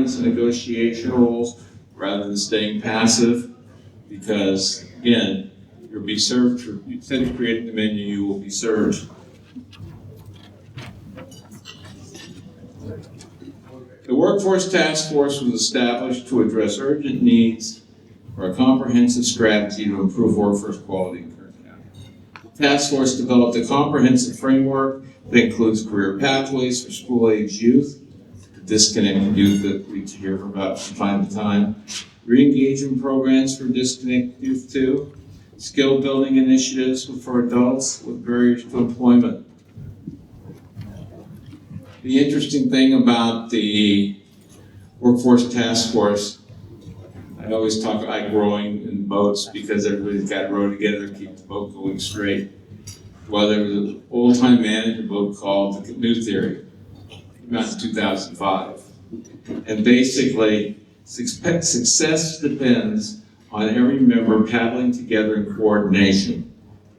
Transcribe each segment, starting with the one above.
governance and negotiation roles rather than staying passive, because again, you'll be served, instead of creating the menu, you will be served. The Workforce Task Force was established to address urgent needs for a comprehensive strategy to improve workforce quality in Kern County. The task force developed a comprehensive framework that includes career pathways for school-age youth, the disconnected youth that we hear about from time to time, re-engagement programs for disconnected youth too, skill building initiatives for adults with barriers to employment. The interesting thing about the Workforce Task Force, I always talk about rowing in boats because everybody's got to row together to keep the boat going straight. Well, there was an old-time manager book called the Canoe Theory, came out in 2005. And basically, success depends on every member paddling together in coordination.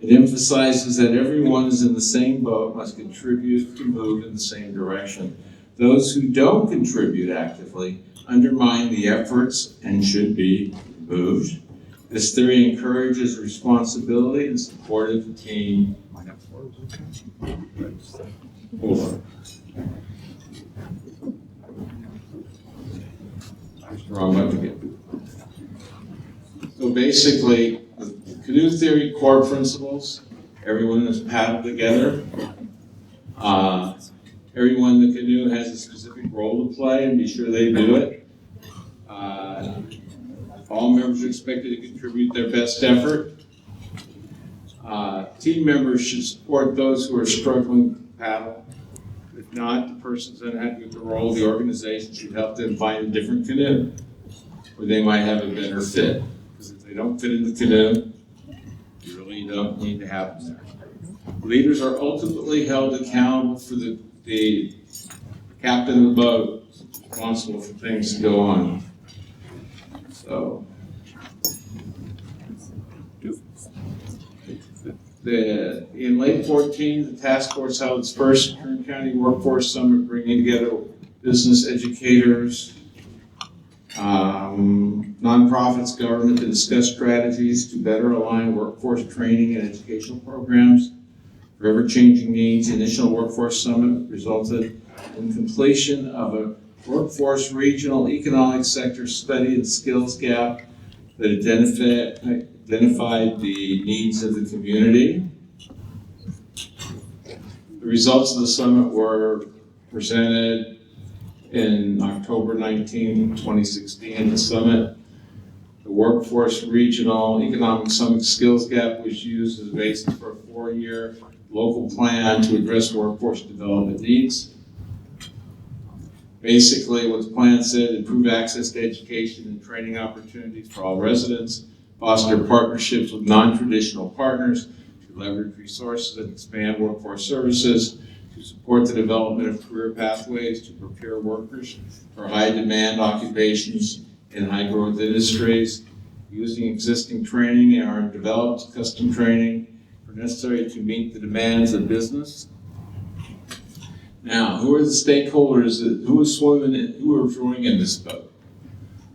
It emphasizes that everyone is in the same boat, must contribute to move in the same direction. Those who don't contribute actively undermine the efforts and should be removed. This theory encourages responsibility and supportive team. Hold on. Wrong button again. So basically, the canoe theory core principles, everyone is paddled together. Everyone in the canoe has a specific role to play and be sure they do it. All members are expected to contribute their best effort. Team members should support those who are struggling to paddle. If not, the person's unhappy with the role of the organization should help them find a different canoe where they might have a better fit. Because if they don't fit in the canoe, you really don't need to have them there. Leaders are ultimately held accountable for the captain of the boat, responsible for things to go on. So, in late 2014, the task force held its first Kern County Workforce Summit, bringing together business educators, nonprofits, government to discuss strategies to better align workforce training and educational programs for ever-changing needs. The initial Workforce Summit resulted in completion of a workforce regional economic sector study and skills gap that identified the needs of the community. The results of the summit were presented in October 19, 2016. The summit, the Workforce Regional Economic Summit Skills Gap, was used as a basis for a 4-year local plan to address workforce development needs. Basically, what the plan said: improve access to education and training opportunities for all residents, foster partnerships with non-traditional partners to leverage resources and expand workforce services, to support the development of career pathways to prepare workers for high-demand occupations in high-growth industries, using existing training and our developed custom training for necessary to meet the demands of business. Now, who are the stakeholders? Who is swimming in? Who are rowing in this boat?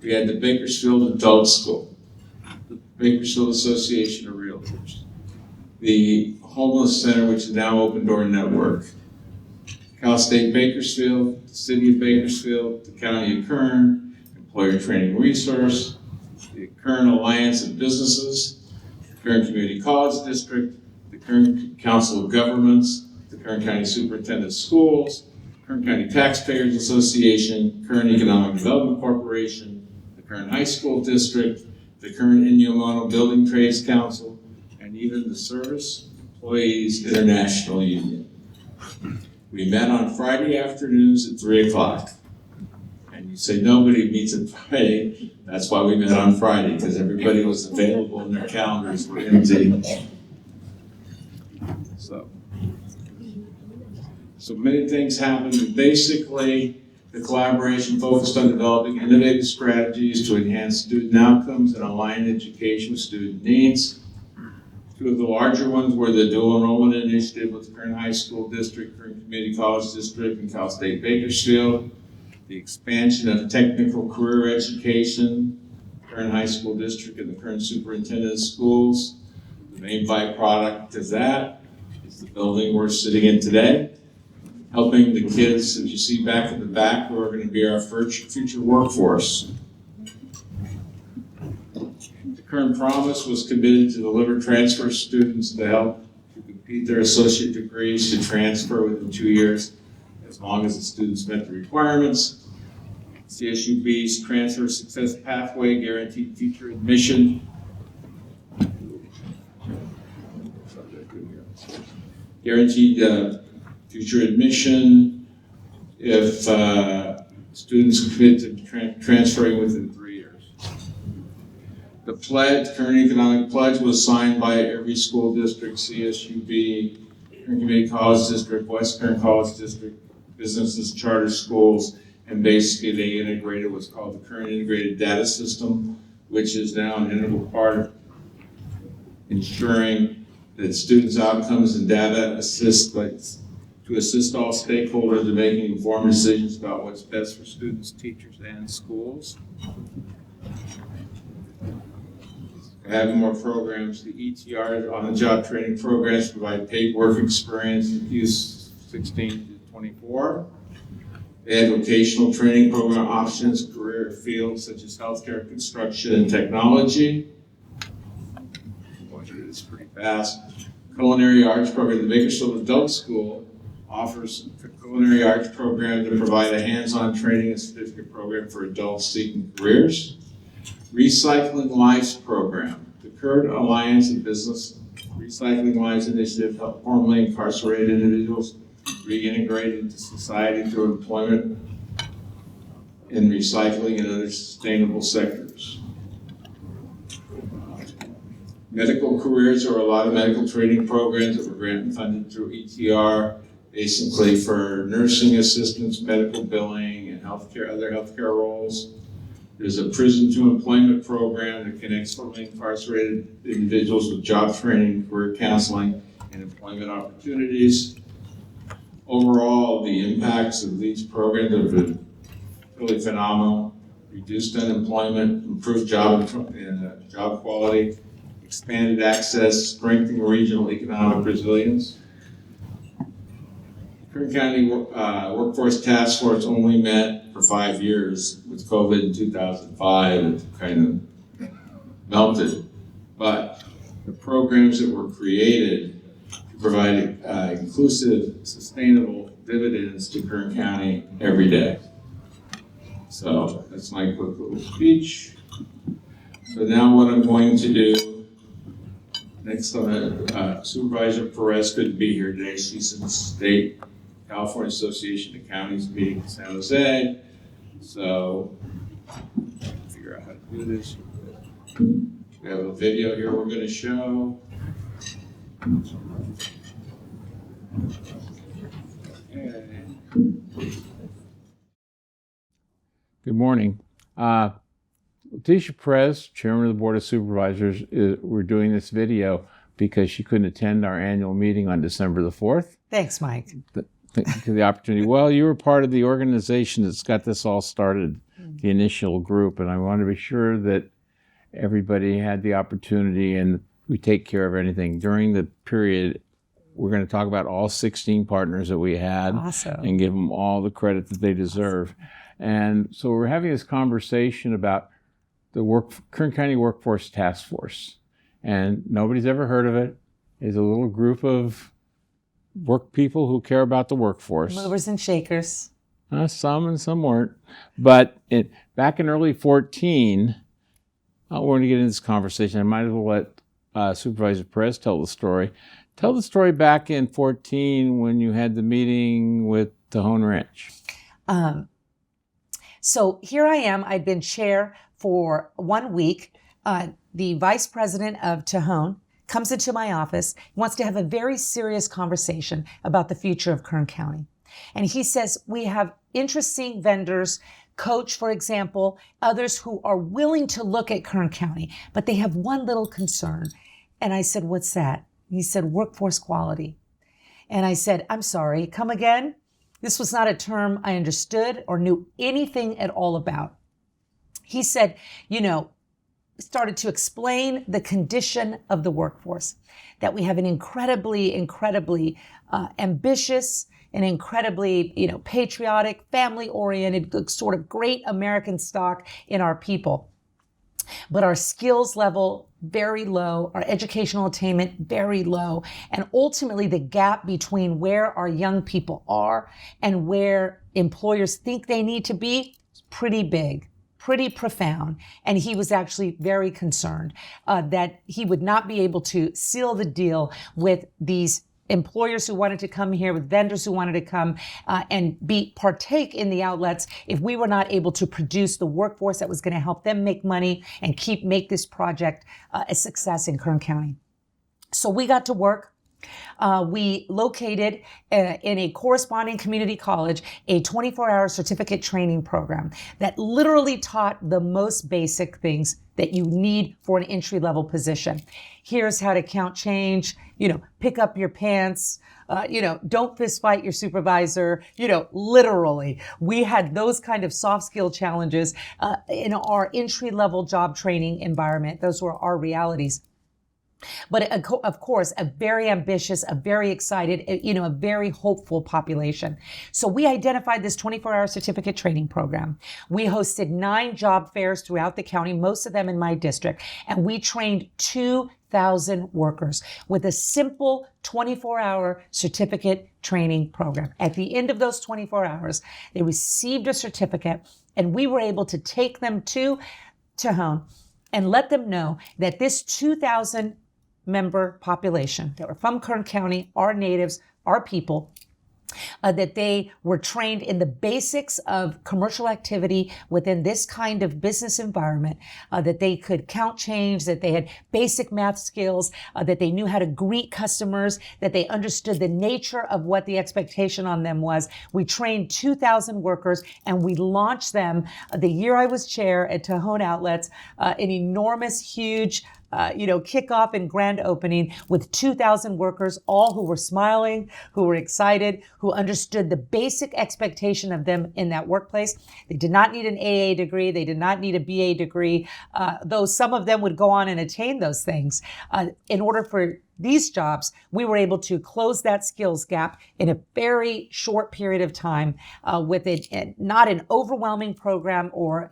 We had the Bakersfield Adult School, the Bakersfield Association of Realtors, the Homeless Center, which is now Open Door Network, Cal State Bakersfield, the City of Bakersfield, the County of Kern, Employer Training Resource, the Kern Alliance of Businesses, the Kern Community College District, the Kern Council of Governments, the Kern County Superintendent of Schools, Kern County Taxpayers Association, Kern Economic Development Corporation, the Kern High School District, the Kern Inyomono Building Trades Council, and even the Service Employees International Union. We met on Friday afternoons at 3 o'clock. And you say nobody meets on Friday. That's why we met on Friday, because everybody was available and their calendars were empty. So many things happened. Basically, the collaboration focused on developing innovative strategies to enhance student outcomes and align education with student needs. Two of the larger ones were the dual enrollment initiative with the Kern High School District, Kern Community College District, and Cal State Bakersfield. The the expansion of technical career education, Kern High School District and the Kern Superintendent of Schools. The main byproduct of that is the building we're sitting in today, helping the kids, as you see back in the back, who are going to be our future workforce. The Kern Promise was committed to deliver transfer students to help to complete their associate degrees to transfer within 2 years, as long as the students met the requirements. CSUB's Transfer Success Pathway guaranteed teacher admission. Guaranteed future admission if students commit to transferring within 3 years. The pledge, Kern Economic Pledge, was signed by every school district, CSUB, Kern Community College District, West Kern College District, businesses, charter schools, and basically they integrated what's called the Kern Integrated Data System, which is now an integral part of ensuring that students' outcomes and data assist all stakeholders in making informed decisions about what's best for students, teachers, and schools. Having more programs, the ETR on-the-job training programs provide paid work experience in youth 16 to 24. They have vocational training program options, career fields such as healthcare, construction, and technology. I'm going through this pretty fast. Culinary arts program. The Bakersfield Adult School offers a culinary arts program to provide a hands-on training and certificate program for adults seeking careers. Recycling Lives program. The Kern Alliance of Business Recycling Lives Initiative help formerly incarcerated individuals reintegrate into society through employment in recycling and other sustainable sectors. Medical careers, are a lot of medical training programs that were grant funded through ETR, basically for nursing assistants, medical billing, and other healthcare roles. There's a prison to employment program that connects formerly incarcerated individuals with job training, career counseling, and employment opportunities. Overall, the impacts of these programs have been really phenomenal. Reduced unemployment, improved job quality, expanded access, strengthening regional economic resilience. Kern County Workforce Task Force only met for 5 years. With COVID in 2005, it kind of melted. But the programs that were created to provide inclusive, sustainable dividends to Kern County every day. So that's my quick little speech. So now what I'm going to do, next on Supervisor Perez couldn't be here today. She's in the state California Association of Counties meeting in San Jose. So figure out how to do this. We have a video here we're going to show. Okay. Good morning. Leticia Perez, Chairman of the Board of Supervisors, we're doing this video because she couldn't attend our annual meeting on December the 4th. Thanks, Mike. Thank you for the opportunity. Well, you were part of the organization that's got this all started, the initial group, and I want to be sure that everybody had the opportunity and we take care of anything. During the period, we're going to talk about all 16 partners that we had. Awesome. And give them all the credit that they deserve. Awesome. And so we're having this conversation about the Kern County Workforce Task Force. And nobody's ever heard of it. It's a little group of work people who care about the workforce. Movers and shakers. Some and some weren't. But back in early 14, we're going to get into this conversation. I might as well let Supervisor Perez tell the story. Tell the story back in 14 when you had the meeting with Tejon Ranch. So here I am. I'd been chair for 1 week. The vice president of Tejon comes into my office, wants to have a very serious conversation about the future of Kern County. And he says, we have interesting vendors, Coach, for example, others who are willing to look at Kern County, but they have one little concern. And I said, what's that? He said, workforce quality. And I said, I'm sorry, come again? This was not a term I understood or knew anything at all about. He said, started to explain the condition of the workforce, that we have an incredibly ambitious and incredibly, patriotic, family-oriented, sort of great American stock in our people. But our skills level, very low, our educational attainment, very low. And ultimately, the gap between where our young people are and where employers think they need to be is pretty big, pretty profound. And he was actually very concerned that he would not be able to seal the deal with these employers who wanted to come here, with vendors who wanted to come and partake in the outlets if we were not able to produce the workforce that was going to help them make money and make this project a success in Kern County. So we got to work. We located in a corresponding community college a 24-hour certificate training program that literally taught the most basic things that you need for an entry-level position. Here's how to count change, pick up your pants, don't fist fight your supervisor, literally. We had those kind of soft skill challenges in our entry-level job training environment. Those were our realities. But of course, a very ambitious, a very excited, a very hopeful population. So we identified this 24-hour certificate training program. We hosted 9 job fairs throughout the county, most of them in my district, and we trained 2,000 workers with a simple 24-hour certificate training program. At the end of those 24 hours, they received a certificate, and we were able to take them to Tejon and let them know that this 2,000 member population that were from Kern County, our natives, our people, that they were trained in the basics of commercial activity within this kind of business environment, that they could count change, that they had basic math skills, that they knew how to greet customers, that they understood the nature of what the expectation on them was. We trained 2,000 workers, and we launched them the year I was chair at Tejon Outlets, an enormous, huge kickoff and grand opening with 2,000 workers, all who were smiling, who were excited, who understood the basic expectation of them in that workplace. They did not need an AA degree. They did not need a BA degree, though some of them would go on and attain those things. In order for these jobs, we were able to close that skills gap in a very short period of time with not an overwhelming program or,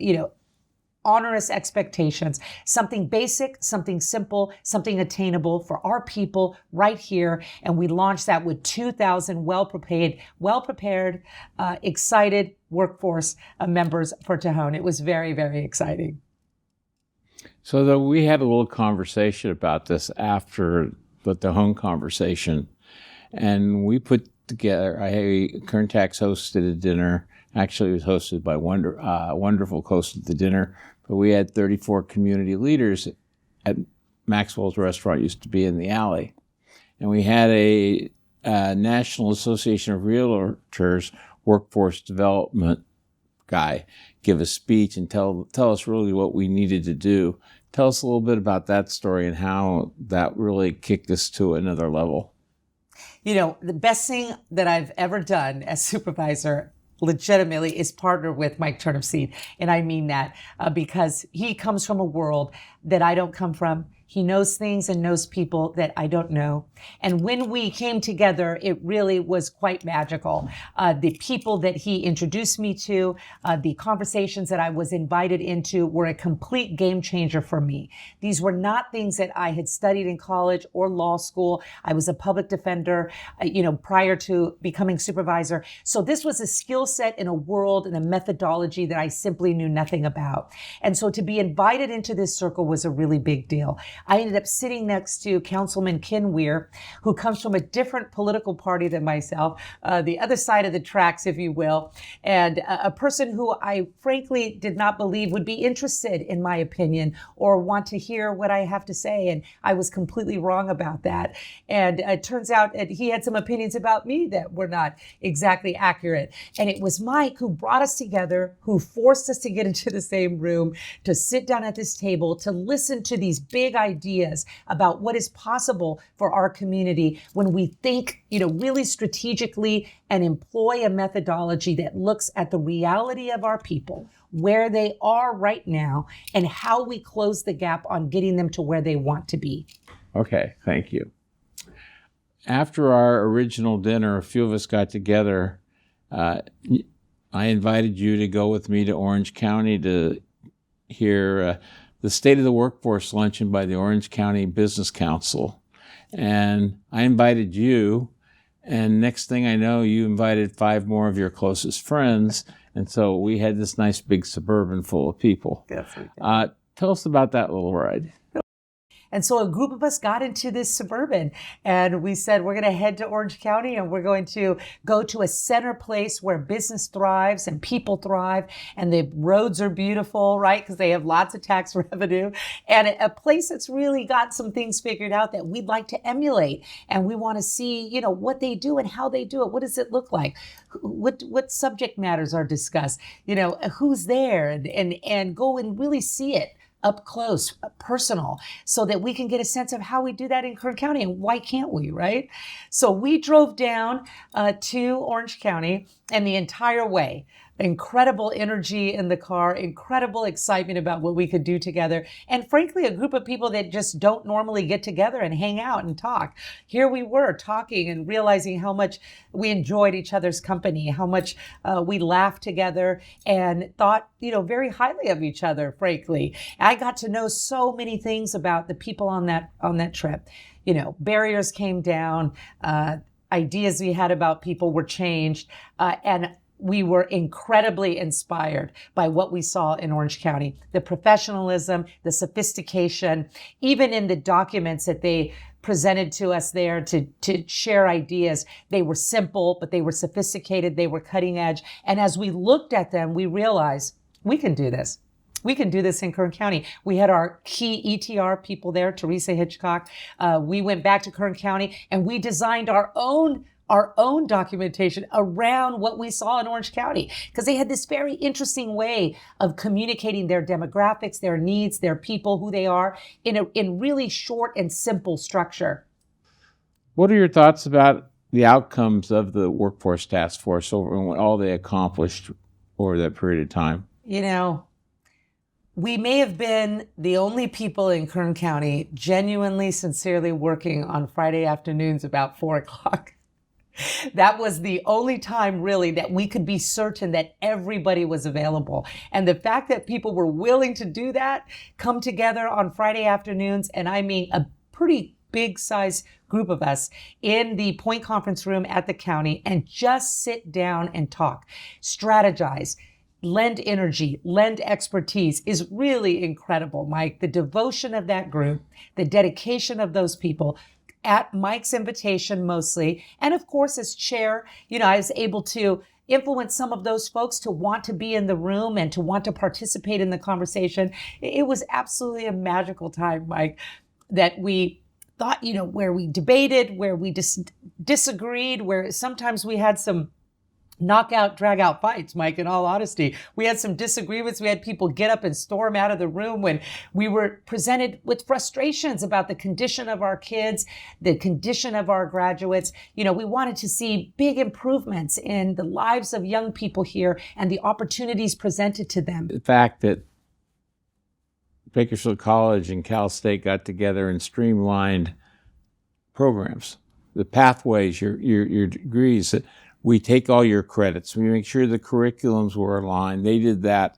onerous expectations, something basic, something simple, something attainable for our people right here. And we launched that with 2,000 well-prepared, excited workforce members for Tejon. It was very, very exciting. So we had a little conversation about this after the Tejon conversation, and we put together, KernTax hosted a dinner. Actually, it was hosted by Wonderful hosted the dinner, but we had 34 community leaders at Maxwell's restaurant, used to be in the alley. And we had a National Association of Realtors workforce development guy give a speech and tell us really what we needed to do. Tell us a little bit about that story and how that really kicked us to another level. The best thing that I've ever done as supervisor legitimately is partner with Mike Turnipseed. And I mean that because he comes from a world that I don't come from. He knows things and knows people that I don't know. And when we came together, it really was quite magical. The people that he introduced me to, the conversations that I was invited into were a complete game changer for me. These were not things that I had studied in college or law school. I was a public defender, prior to becoming supervisor. So this was a skill set in a world and a methodology that I simply knew nothing about. And so to be invited into this circle was a really big deal. I ended up sitting next to Councilman Ken Weir, who comes from a different political party than myself, the other side of the tracks, if you will, and a person who I frankly did not believe would be interested in my opinion or want to hear what I have to say. And I was completely wrong about that. And it turns out that he had some opinions about me that were not exactly accurate. And it was Mike who brought us together, who forced us to get into the same room, to sit down at this table, to listen to these big ideas ideas about what is possible for our community when we think, really strategically and employ a methodology that looks at the reality of our people, where they are right now, and how we close the gap on getting them to where they want to be. Okay, thank you. After our original dinner, a few of us got together. I invited you to go with me to Orange County to hear the State of the Workforce luncheon by the Orange County Business Council. And I invited you, and next thing I know, you invited 5 more of your closest friends. And so we had this nice big Suburban full of people. Yes, we did. Tell us about that little ride. And so a group of us got into this Suburban, and we said, we're going to head to Orange County, and we're going to go to a center place where business thrives and people thrive, and the roads are beautiful, right? Because they have lots of tax revenue, and a place that's really got some things figured out that we'd like to emulate. And we want to see, what they do and how they do it. What does it look like? What subject matters are discussed? Who's there, and go and really see it up close, personal, so that we can get a sense of how we do that in Kern County, and why can't we, right? So we drove down to Orange County, and the entire way, incredible energy in the car, incredible excitement about what we could do together, and frankly, a group of people that just don't normally get together and hang out and talk. Here we were talking and realizing how much we enjoyed each other's company, how much we laughed together and thought, very highly of each other, frankly. I got to know so many things about the people on that trip. Barriers came down, ideas we had about people were changed, and we were incredibly inspired by what we saw in Orange County. The professionalism, the sophistication, even in the documents that they presented to us there to share ideas. They were simple, but they were sophisticated, they were cutting edge. And as we looked at them, we realized we can do this. We can do this in Kern County. We had our key ETR people there, Teresa Hitchcock. We went back to Kern County and we designed our own documentation around what we saw in Orange County, because they had this very interesting way of communicating their demographics, their needs, their people, who they are, in really short and simple structure. What are your thoughts about the outcomes of the Workforce Task Force over and what all they accomplished over that period of time? We may have been the only people in Kern County genuinely, sincerely working on Friday afternoons about 4:00. That was the only time really that we could be certain that everybody was available. And the fact that people were willing to do that, come together on Friday afternoons, and I mean a pretty big size group of us in the Point Conference Room at the county, and just sit down and talk, strategize, lend energy, lend expertise, is really incredible, Mike. The devotion of that group, the dedication of those people, at Mike's invitation mostly. And of course, as chair, I was able to influence some of those folks to want to be in the room and to want to participate in the conversation. It was absolutely a magical time, Mike, that we thought, where we debated, where we disagreed, where sometimes we had some knockout, drag out fights, Mike, in all honesty. We had some disagreements. We had people get up and storm out of the room when we were presented with frustrations about the condition of our kids, the condition of our graduates. We wanted to see big improvements in the lives of young people here and the opportunities presented to them. The fact that Bakersfield College and Cal State got together and streamlined programs, the pathways, your degrees, that we take all your credits. We make sure the curriculums were aligned. They did that.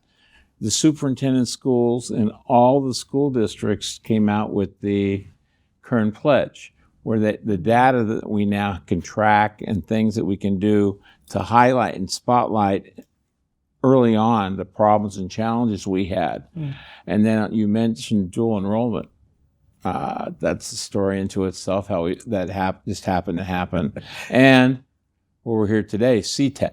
The superintendent schools and all the school districts came out with the Kern Pledge, where the data that we now can track and things that we can do to highlight and spotlight early on the problems and challenges we had. And then you mentioned dual enrollment. That's a story into itself, how just happened to happen. And where we're here today, CTEC.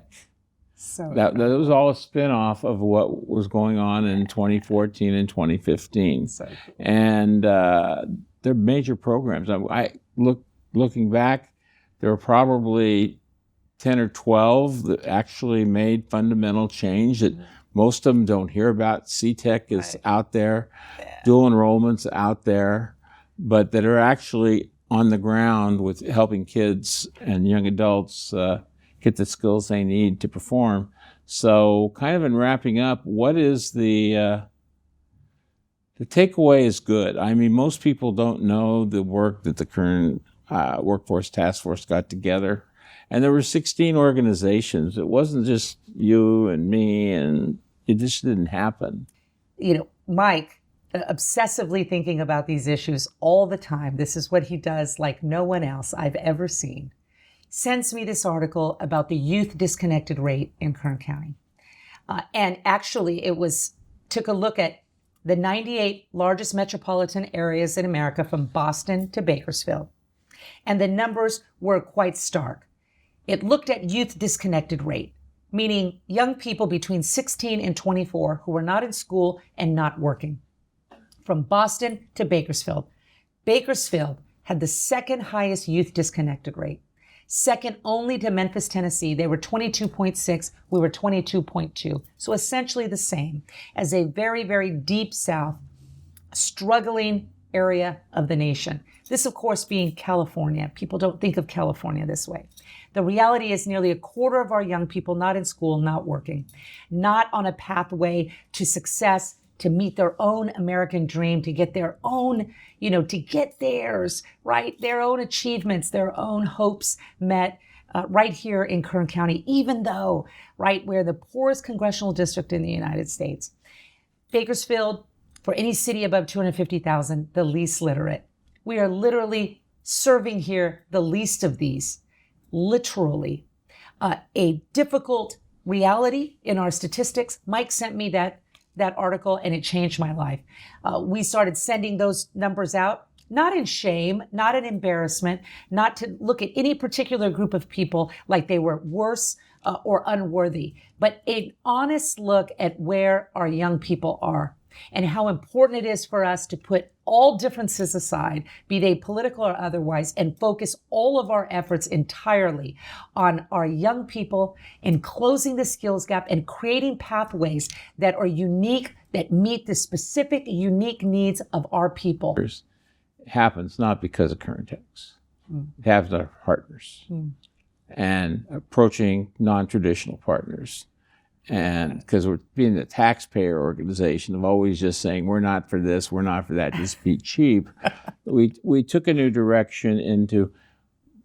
So that was all a spin-off of what was going on in 2014 and 2015. So cool. And they're major programs. Looking back, there were probably 10 or 12 that actually made fundamental change that most of them don't hear about. CTEC is out there. Dual enrollment's out there. but that are actually on the ground with helping kids and young adults get the skills they need to perform. So kind of in wrapping up, what is the takeaway is good. I mean, most people don't know the work that the Kern Workforce Task Force got together. And there were 16 organizations. It wasn't just you and me, and it just didn't happen. You know, Mike, obsessively thinking about these issues all the time, this is what he does like no one else I've ever seen, sends me this article about the youth disconnected rate in Kern County. And actually, took a look at the 98 largest metropolitan areas in America from Boston to Bakersfield. And the numbers were quite stark. It looked at youth disconnected rate, meaning young people between 16 and 24 who were not in school and not working. From Boston to Bakersfield. Bakersfield had the second highest youth disconnected rate. Second only to Memphis, Tennessee. They were 22.6, we were 22.2. So essentially the same as a very, very deep South, struggling area of the nation. This, of course, being California. People don't think of California this way. The reality is nearly a quarter of our young people not in school, not working, not on a pathway to success, to meet their own American dream, to get their own, to get theirs, right? Their own achievements, their own hopes met right here in Kern County, even though, right, we're the poorest congressional district in the United States. Bakersfield, for any city above 250,000, the least literate. We are literally serving here the least of these, literally. A difficult reality in our statistics. Mike sent me that article and it changed my life. We started sending those numbers out, not in shame, not in embarrassment, not to look at any particular group of people like they were worse or unworthy, but an honest look at where our young people are and how important it is for us to put all differences aside, be they political or otherwise, and focus all of our efforts entirely on our young people and closing the skills gap and creating pathways that are unique, that meet the specific, unique needs of our people. It happens not because of KernTax. It happens with our partners and approaching non-traditional partners. And because we're being a taxpayer organization of always just saying, we're not for this, we're not for that, just be cheap. We took a new direction into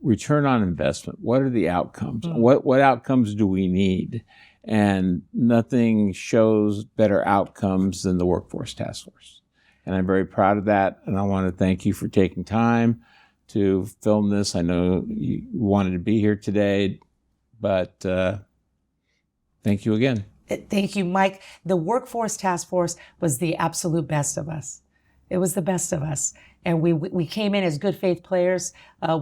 return on investment. What are the outcomes? What outcomes do we need? And nothing shows better outcomes than the Workforce Task Force. And I'm very proud of that. And I want to thank you for taking time to film this. I know you wanted to be here today, but thank you again. Thank you, Mike. The Workforce Task Force was the absolute best of us. It was the best of us. And we came in as good faith players.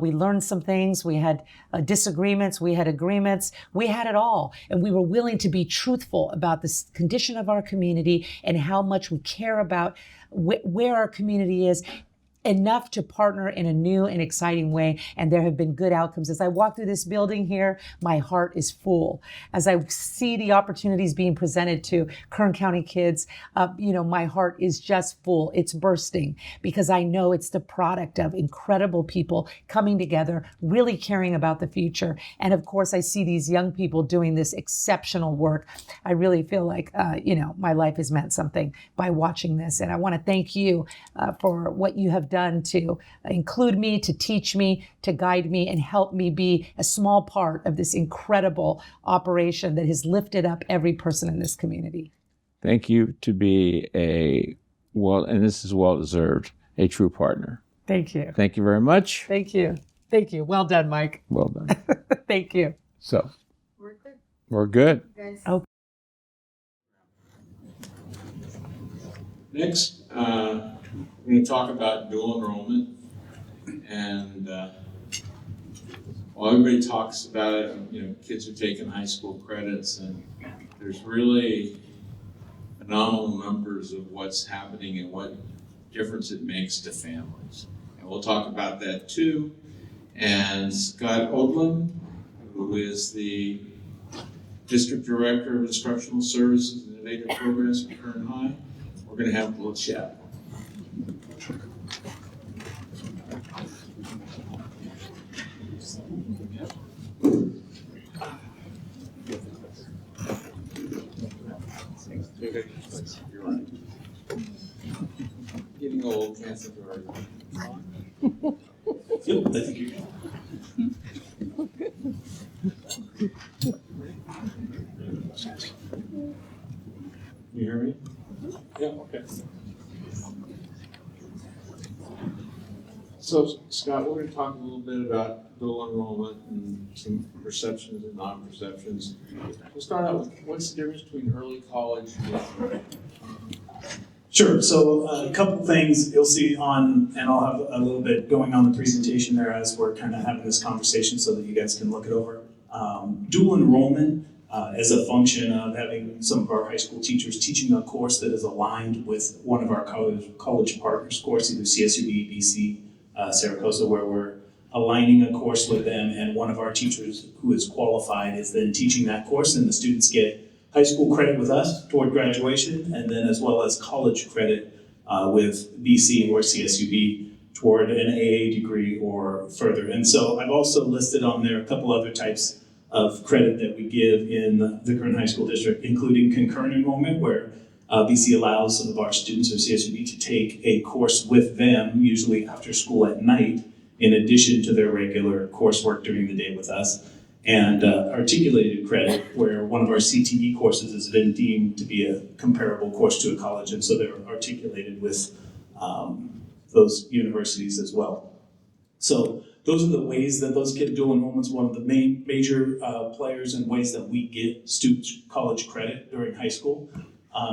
We learned some things. We had disagreements. We had agreements. We had it all. And we were willing to be truthful about the condition of our community and how much we care about where our community is, enough to partner in a new and exciting way. And there have been good outcomes. As I walk through this building here, my heart is full. As I see the opportunities being presented to Kern County kids, my heart is just full. It's bursting because I know it's the product of incredible people coming together, really caring about the future. And of course, I see these young people doing this exceptional work. I really feel like, my life has meant something by watching this. And I want to thank you for what you have done to include me, to teach me, to guide me, and help me be a small part of this incredible operation that has lifted up every person in this community. Thank you to be and this is well-deserved, a true partner. Thank you. Thank you very much. Thank you. Thank you. Well done, Mike. Well done. Thank you. So, We're good. we're good. Guys. Okay. Next, we're going to talk about dual enrollment. And while everybody talks about it, kids are taking high school credits, and there's really phenomenal numbers of what's happening and what difference it makes to families. And we'll talk about that too. And Scott Odlin, who is the District Director of Instructional Services and Innovative Programs at Kern High, we're going to have a little chat. You're right. Getting old, can't think of our. Yep, I think you're good. You hear me? Yeah, okay. So, Scott, we're going to talk a little bit about dual enrollment and some perceptions and non-perceptions. We'll start out with what's the difference between early college and Sure. So a couple things you'll see on, and I'll have a little bit going on the presentation there as we're kind of having this conversation so that you guys can look it over. Dual enrollment is a function of having some of our high school teachers teaching a course that is aligned with one of our college partners course, either CSUB, BC, Saracosa, where we're aligning a course with them, and one of our teachers who is qualified is then teaching that course, and the students get high school credit with us toward graduation, and then as well as college credit with BC or CSUB toward an AA degree or further. And so I've also listed on there a couple other types of credit that we give in the Kern High School District, including concurrent enrollment, where BC allows some of our students or CSUB to take a course with them, usually after school at night, in addition to their regular coursework during the day with us. And articulated credit, where one of our CTE courses has been deemed to be a comparable course to a college, and so they're articulated with those universities as well. So those are the ways that those get dual enrollments. One of the major players and ways that we get students college credit during high school.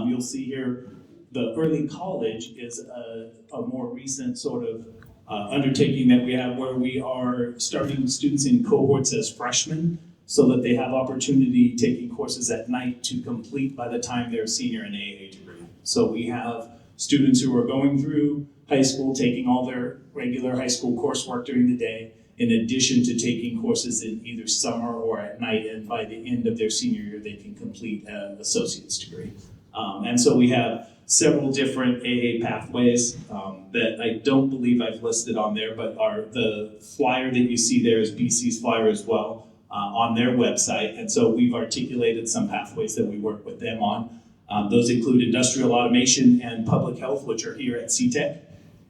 You'll see here the early college is a more recent sort of undertaking that we have, where we are starting students in cohorts as freshmen so that they have opportunity taking courses at night to complete by the time they're senior in AA degree. So we have students who are going through high school, taking all their regular high school coursework during the day, in addition to taking courses in either summer or at night, and by the end of their senior year, they can complete an associate's degree. And so we have several different AA pathways that I don't believe I've listed on there, but the flyer that you see there is BC's flyer as well on their website. And so we've articulated some pathways that we work with them on. Those include industrial automation and public health, which are here at CTEC.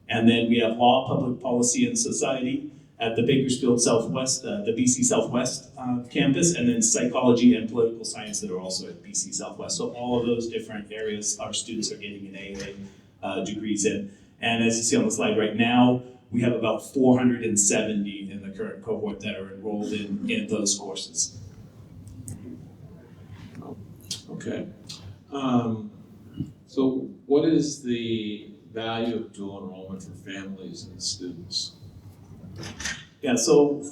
And then we have law, public policy, and society at the Bakersfield Southwest, the BC Southwest campus, and then psychology and political science that are also at BC Southwest. So all of those different areas our students are getting in AA degrees in. And as you see on the slide right now, we have about 470 in the current cohort that are enrolled in those courses. Okay. So what is the value of dual enrollment for families and students? Yeah, so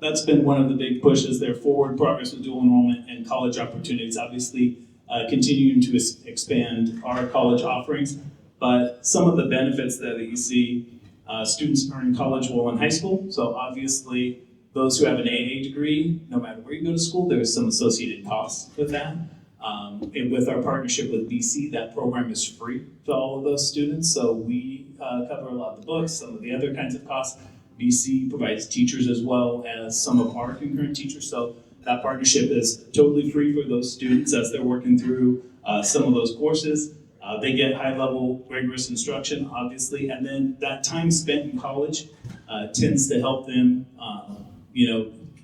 that's been one of the big pushes there, forward progress with dual enrollment and college opportunities. Obviously, continuing to expand our college offerings, but some of the benefits that you see, students earn college while in high school. So obviously, those who have an AA degree, no matter where you go to school, there's some associated costs with that. And with our partnership with BC, that program is free to all of those students. So we cover a lot of the books, some of the other kinds of costs. BC provides teachers as well as some of our concurrent teachers. So that partnership is totally free for those students as they're working through some of those courses. They get high-level rigorous instruction, obviously, and then that time spent in college tends to help them,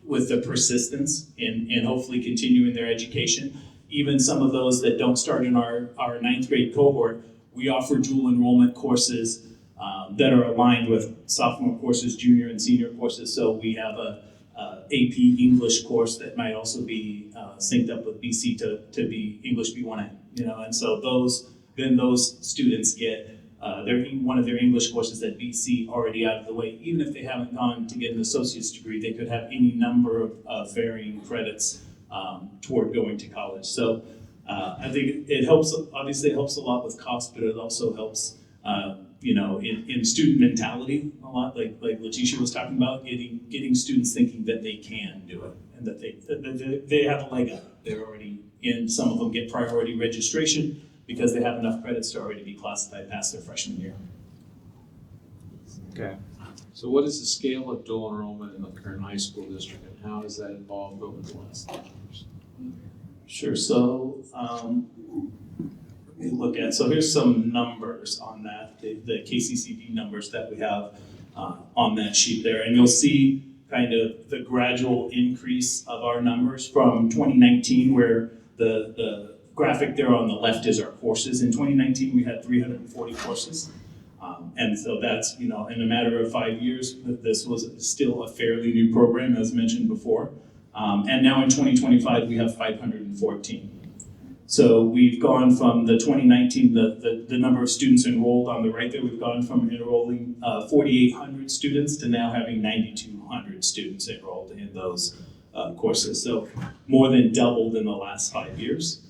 with the persistence in hopefully continuing their education. Even some of those that don't start in our ninth grade cohort, we offer dual enrollment courses that are aligned with sophomore courses, junior and senior courses. So we have a AP English course that might also be synced up with BC to be English B1A, and so those students get one of their English courses at BC already out of the way. Even if they haven't gone to get an associate's degree, they could have any number of varying credits toward going to college. So I think it helps, obviously it helps a lot with cost, but it also helps in student mentality a lot, like Letitia was talking about, getting students thinking that they can do it and that they have a leg up. They're already in, some of them get priority registration because they have enough credits to already be classified past their freshman year. Okay. So what is the scale of dual enrollment in the Kern High School District, and how has that evolved over the last 10 years? Sure. So let me look at. So here's some numbers on that. The KCCD numbers that we have on that sheet there, and you'll see kind of the gradual increase of our numbers from 2019, where the graphic there on the left is our courses. In 2019, we had 340 courses. And so that's, in a matter of 5 years, this was still a fairly new program, as mentioned before. And now in 2025, we have 514. So we've gone from the 2019, the number of students enrolled on the right there, we've gone from enrolling 4,800 students to now having 9,200 students enrolled in those courses. So more than doubled in the last 5 years.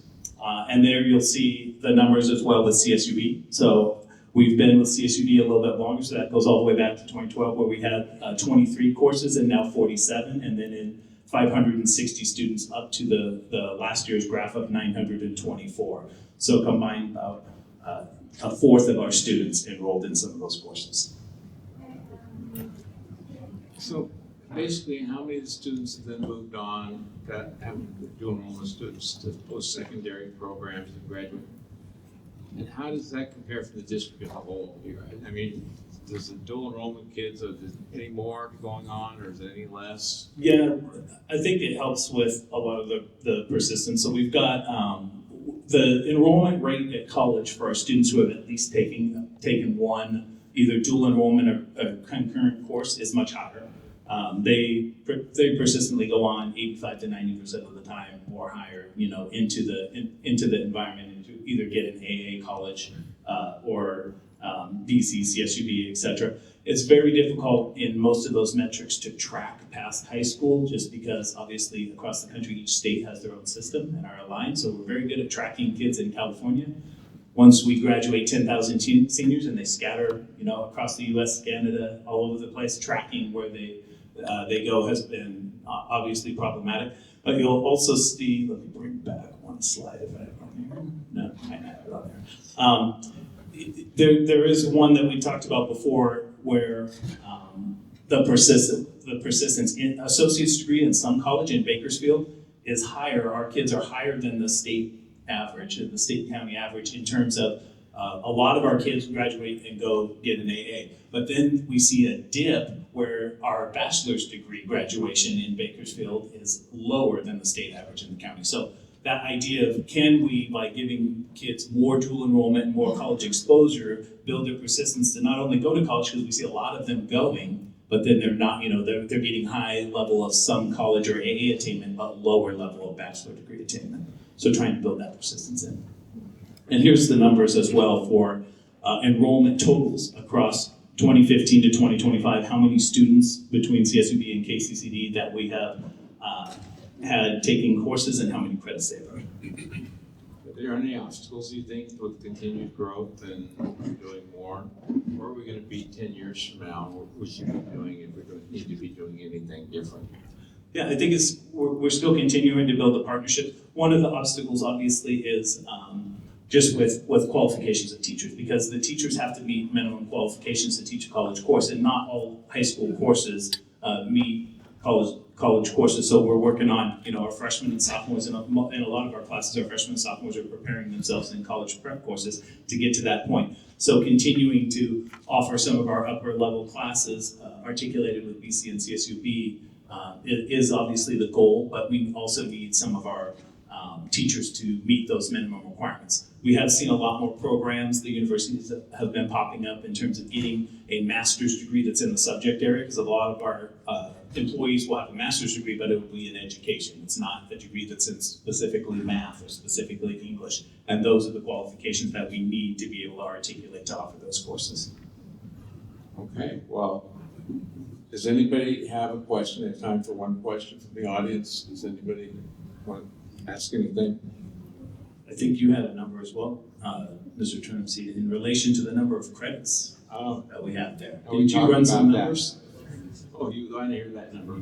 And there you'll see the numbers as well with CSUB. So we've been with CSUD a little bit longer, so that goes all the way back to 2012, where we had 23 courses and now 47, and then in 560 students up to the last year's graph of 924. So combined about a fourth of our students enrolled in some of those courses. So basically, how many of the students have then moved on, dual enrollment students, to post-secondary programs and graduate? And how does that compare for the district as a whole? I mean, does the dual enrollment kids, is there any more going on, or is it any less? Yeah, I think it helps with a lot of the persistence. So we've got the enrollment rate at college for our students who have at least taken one, either dual enrollment or a concurrent course, is much higher. They persistently go on 85 to 90% of the time or higher, into the environment, and to either get an AA college or BC, CSUB, etc. It's very difficult in most of those metrics to track past high school, just because obviously across the country each state has their own system and are aligned. So we're very good at tracking kids in California. Once we graduate 10,000 seniors and they scatter, across the U.S., Canada, all over the place, tracking where they go has been obviously problematic. But you'll also see, let me bring back one slide if I have it on here. No, I might have it on there. There is one that we talked about before where the persistence in associate's degree in some college in Bakersfield is higher. Our kids are higher than the state average, the state and county average, in terms of a lot of our kids graduate and go get an AA. But then we see a dip where our bachelor's degree graduation in Bakersfield is lower than the state average in the county. So that idea of, can we, by giving kids more dual enrollment, more college exposure, build their persistence to not only go to college, because we see a lot of them going, but then they're not, they're getting high level of some college or AA attainment, but lower level of bachelor degree attainment. So trying to build that persistence in. And here's the numbers as well for enrollment totals across 2015 to 2025, how many students between CSUB and KCCD that we have had taking courses, and how many credits they've earned. Are there any obstacles you think with continued growth and doing more? Where are we going to be 10 years from now? What we should be doing if we're going to need to be doing anything different? Yeah, I think we're still continuing to build a partnership. One of the obstacles, obviously, is just with qualifications of teachers, because the teachers have to meet minimum qualifications to teach a college course, and not all high school courses meet college courses. So we're working on, our freshmen and sophomores, in a lot of our classes, our freshmen and sophomores are preparing themselves in college prep courses to get to that point. So continuing to offer some of our upper level classes articulated with BC and CSUB is obviously the goal, but we also need some of our teachers to meet those minimum requirements. We have seen a lot more programs, the universities have been popping up in terms of getting a master's degree that's in the subject area, because a lot of our employees will have a master's degree, but it will be in education. It's not a degree that's in specifically math or specifically English. And those are the qualifications that we need to be able to articulate to offer those courses. Okay, well, does anybody have a question? I have time for one question from the audience. Does anybody want to ask anything? I think you had a number as well, Mr. Turnipseed, in relation to the number of credits that we have there. Did you run some numbers? Oh, you want to hear that number?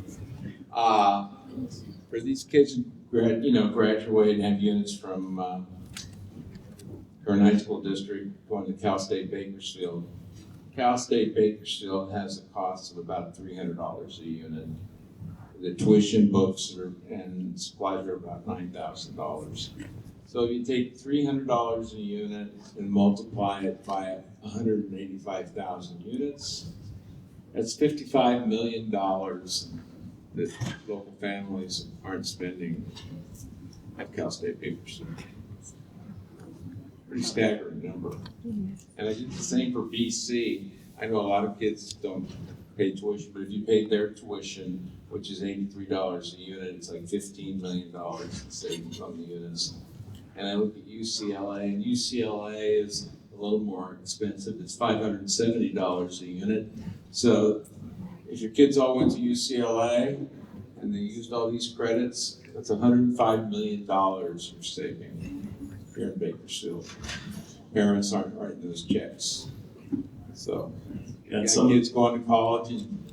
For these kids who graduate and have units from Kern High School District going to Cal State Bakersfield, Cal State Bakersfield has a cost of about $300 a unit. The tuition, books, and supplies are about $9,000. So if you take $300 a unit and multiply it by 185,000 units, that's $55 million that local families aren't spending at Cal State Bakersfield. Pretty staggering number. And I did the same for BC. I know a lot of kids don't pay tuition, but if you paid their tuition, which is $83 a unit, it's like $15 million in savings on the units. And I look at UCLA, and UCLA is a little more expensive. It's $570 a unit. So if your kids all went to UCLA and they used all these credits, that's $105 million you're saving here in Bakersfield. Parents aren't writing those checks. So Yeah, kids going to college and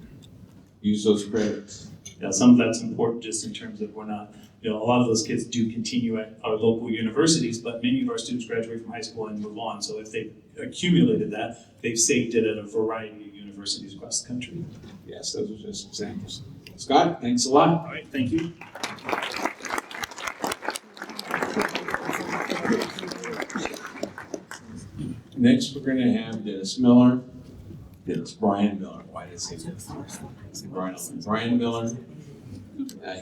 use those credits. Yeah, some of that's important just in terms of we're not, a lot of those kids do continue at our local universities, but many of our students graduate from high school and move on. So if they've accumulated that, they've saved it at a variety of universities across the country. Yes, those are just examples. Scott, thanks a lot. All right, thank you. Next, we're going to have Brian Miller. Why did I say that? Brian Miller.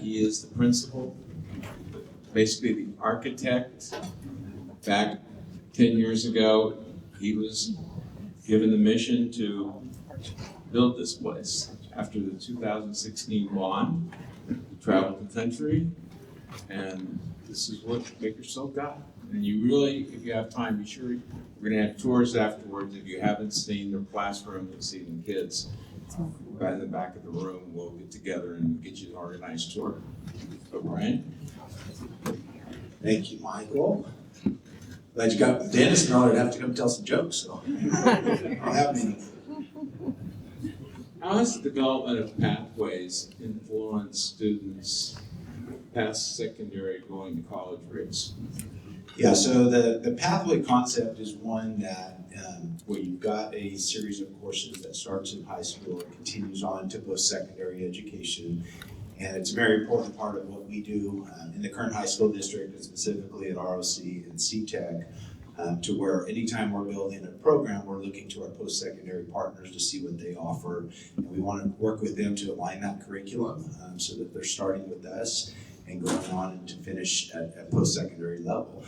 He is the principal, basically the architect. Back 10 years ago, he was given the mission to build this place. After the 2016 bond, he traveled the country, and this is what Bakersfield got. And you really, if you have time, be sure we're going to have tours afterwards. If you haven't seen their classroom and seen the kids, right in the back of the room, we'll get together and get you an organized tour. So, Brian? Thank you, Michael. Glad you got Dennis and all. I'd have to come tell some jokes, so I don't have many. How has the development of pathways influenced students past secondary going to college rates? Yeah, so the pathway concept is one that where you've got a series of courses that starts in high school and continues on to post-secondary education. And it's a very important part of what we do in the Kern High School District, and specifically at ROC and CTEC, to where anytime we're building a program, we're looking to our post-secondary partners to see what they offer. And we want to work with them to align that curriculum so that they're starting with us and going on to finish at post-secondary level.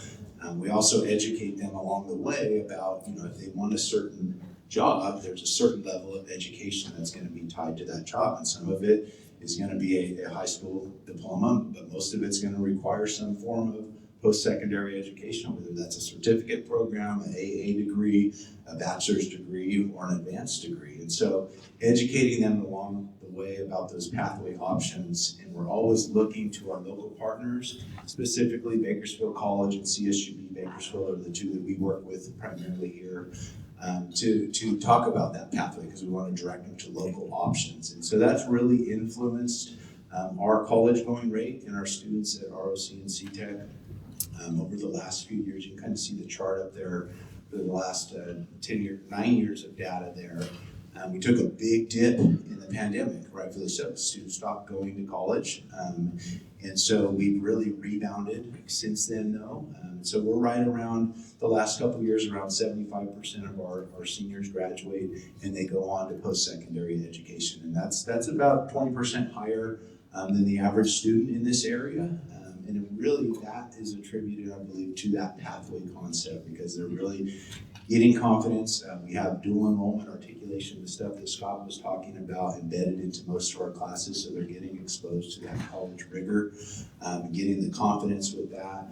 We also educate them along the way about, if they want a certain job, there's a certain level of education that's going to be tied to that job. And some of it is going to be a high school diploma, but most of it's going to require some form of post-secondary education, whether that's a certificate program, an AA degree, a bachelor's degree, or an advanced degree. And so educating them along the way about those pathway options, and we're always looking to our local partners, specifically Bakersfield College and CSUB Bakersfield are the two that we work with primarily here, to talk about that pathway because we want to direct them to local options. And so that's really influenced our college going rate and our students at ROC and CTEC over the last few years. You can kind of see the chart up there for the last 9 years of data there. We took a big dip in the pandemic, rightfully so. Students stopped going to college. And so we've really rebounded since then, though. So we're right around the last couple of years, around 75% of our seniors graduate and they go on to post-secondary education. And that's about 20% higher than the average student in this area. And really that is attributed, I believe, to that pathway concept because they're really getting confidence. We have dual enrollment articulation, the stuff that Scott was talking about, embedded into most of our classes, so they're getting exposed to that college rigor, getting the confidence with that.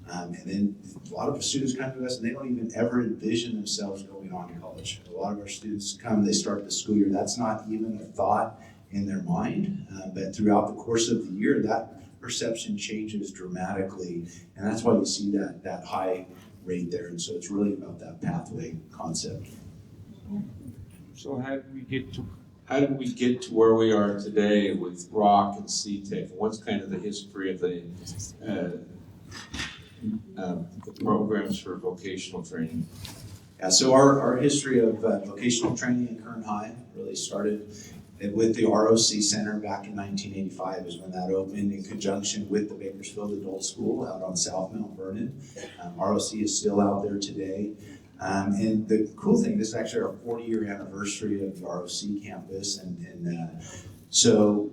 And then a lot of students come to us and they don't even ever envision themselves going on to college. A lot of our students come, they start the school year, that's not even a thought in their mind, but throughout the course of the year, that perception changes dramatically, and that's why you see that high rate there. And so it's really about that pathway concept. So how did we get to where we are today with ROC and CTEC? What's kind of the history of the programs for vocational training? Yeah, so our history of vocational training in Kern High really started with the ROC Center back in 1985 is when that opened in conjunction with the Bakersfield Adult School out on South Mount Vernon. ROC is still out there today. And the cool thing, this is actually our 40-year anniversary of the ROC campus. So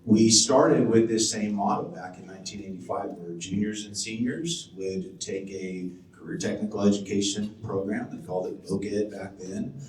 we started with this same model back in 1985 where juniors and seniors would take a career technical education program, they called it Go-Get back then,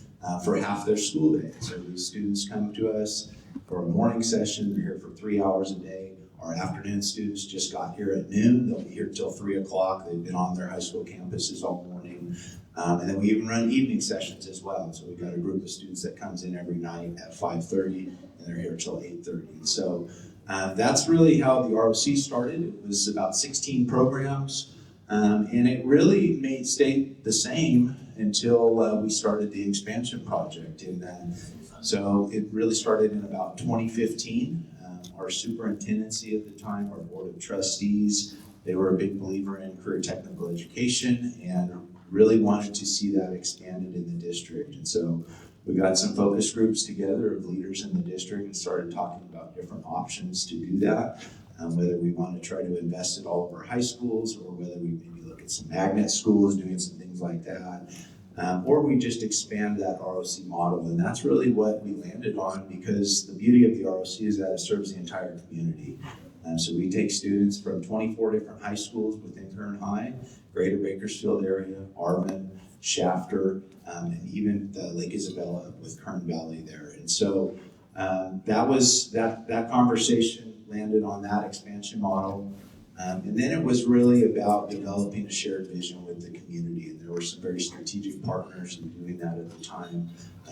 for half their school day. So these students come to us for a morning session, they're here for 3 hours a day. Our afternoon students just got here at noon, they'll be here till 3 o'clock, they've been on their high school campuses all morning. And then we even run evening sessions as well. So we've got a group of students that comes in every night at 5:30 and they're here till 8:30. And so that's really how the ROC started. It was about 16 programs. And it really stayed the same until we started the expansion project. And so it really started in about 2015. Our superintendency at the time, our board of trustees, they were a big believer in career technical education and really wanted to see that expanded in the district. And so we got some focus groups together of leaders in the district and started talking about different options to do that. Whether we want to try to invest in all of our high schools or whether we maybe look at some magnet schools, doing some things like that. Or we just expand that ROC model. And that's really what we landed on because the beauty of the ROC is that it serves the entire community. So we take students from 24 different high schools within Kern High, Greater Bakersfield area, Arvin, Shafter, and even the Lake Isabella with Kern Valley there. And so that conversation landed on that expansion model. And then it was really about developing a shared vision with the community. And there were some very strategic partners in doing that at the time.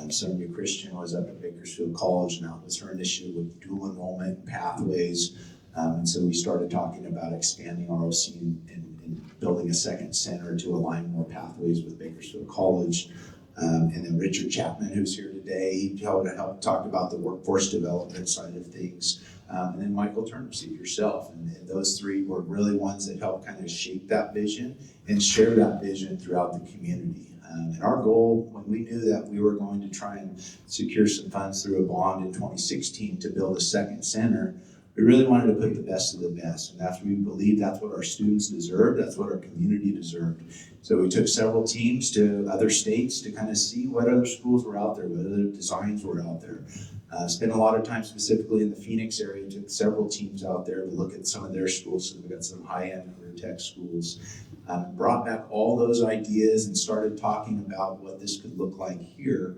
Sonia Christian was up at Bakersfield College, and that was her initiative with dual enrollment pathways. And so we started talking about expanding ROC and building a second center to align more pathways with Bakersfield College. And then Richard Chapman, who's here today, he helped talk about the workforce development side of things. And then Michael Turnipseed, yourself. And those three were really ones that helped kind of shape that vision and share that vision throughout the community. And our goal, when we knew that we were going to try and secure some funds through a bond in 2016 to build a second center, we really wanted to put the best of the best. And we believe that's what our students deserve, that's what our community deserved. So we took several teams to other states to kind of see what other schools were out there, what other designs were out there. Spent a lot of time specifically in the Phoenix area, took several teams out there to look at some of their schools. So we've got some high-end career tech schools. Brought back all those ideas and started talking about what this could look like here.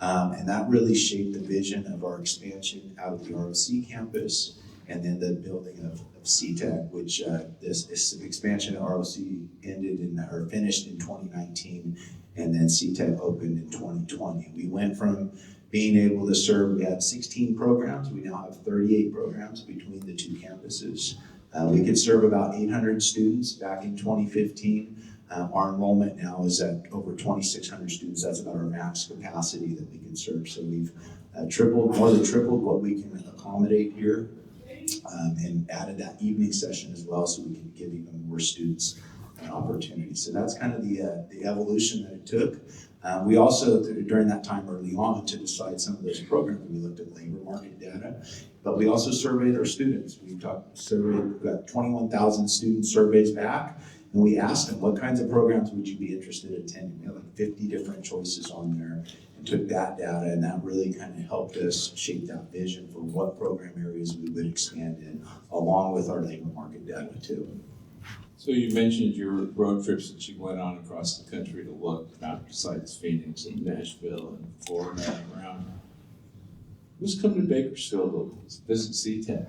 And that really shaped the vision of our expansion out of the ROC campus and then the building of CTEC, which this expansion of ROC finished in 2019, and then CTEC opened in 2020. We went from being able to serve, we had 16 programs, we now have 38 programs between the two campuses. We could serve about 800 students back in 2015. Our enrollment now is at over 2,600 students. That's about our max capacity that we can serve. So we've more than tripled what we can accommodate here, and added that evening session as well so we can give even more students an opportunity. So that's kind of the evolution that it took. We also, during that time early on, to decide some of those programs, we looked at labor market data, but we also surveyed our students. We've got 21,000 student surveys back, and we asked them, what kinds of programs would you be interested in attending? We had like 50 different choices on there, and took that data, and that really kind of helped us shape that vision for what program areas we would expand in, along with our labor market data too. So you mentioned your road trips that you went on across the country to look, not besides Phoenix and Nashville and Florida and around. Who's come to Bakersfield to visit CTEC?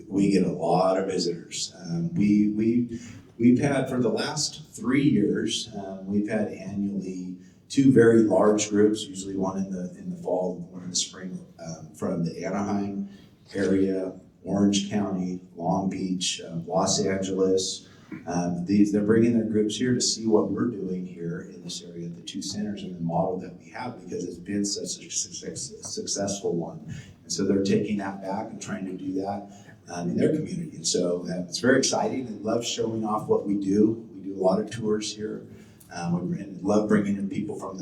We get a lot of visitors. We've had, for the last 3 years, we've had annually 2 very large groups, usually one in the fall, one in the spring, from the Anaheim area, Orange County, Long Beach, Los Angeles. They're bringing their groups here to see what we're doing here in this area at the 2 centers and the model that we have, because it's been such a successful one. And so they're taking that back and trying to do that in their community. And so it's very exciting. They love showing off what we do. We do a lot of tours here. We love bringing in people from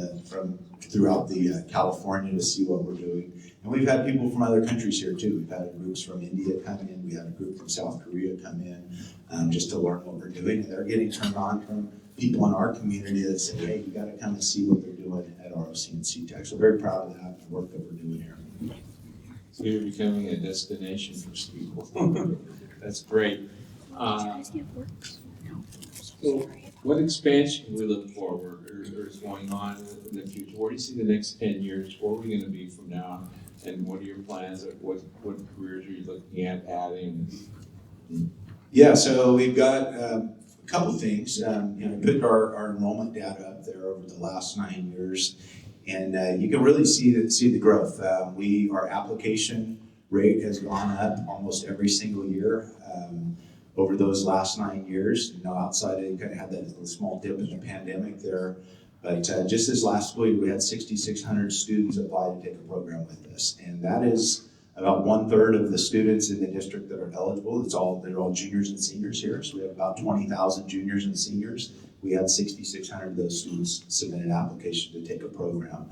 throughout the California to see what we're doing. And we've had people from other countries here too. We've had groups from India come in. We had a group from South Korea come in just to learn what we're doing. And they're getting turned on from people in our community that say, hey, you got to come and see what they're doing at ROC and CTEC. So very proud of that and the work that we're doing here. So you're becoming a destination for people. That's great. So what expansion can we look forward or is going on in the future? Where do you see the next 10 years? Where are we going to be from now? And what are your plans? What careers are you looking at adding? Yeah, so we've got a couple things. We put our enrollment data up there over the last 9 years, and you can really see the growth. Our application rate has gone up almost every single year over those last 9 years. Outside of kind of had that small dip in the pandemic there, but just this last school year we had 6,600 students apply to take a program with us, and that is about 1/3 of the students in the district that are eligible. They're all juniors and seniors here, so we have about 20,000 juniors and seniors. We had 6,600 of those students submit an application to take a program.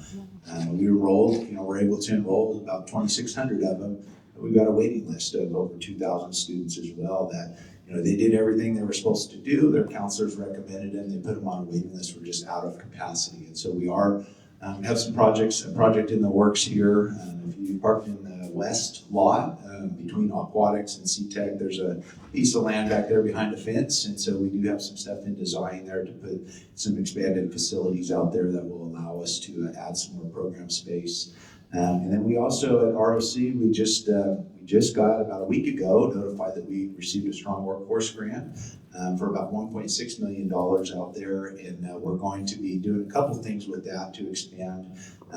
We enrolled, we're able to enroll about 2,600 of them. We've got a waiting list of over 2,000 students as well that, they did everything they were supposed to do. Their counselors recommended them. They put them on a waiting list. We're just out of capacity. And so we have some a project in the works here. If you parked in the west lot between Aquatics and CTEC, there's a piece of land back there behind a fence. And so we do have some stuff in design there to put some expanded facilities out there that will allow us to add some more program space. And then we also at ROC, we just got about a week ago notified that we received a strong workforce grant for about $1.6 million out there, and we're going to be doing a couple things with that to expand.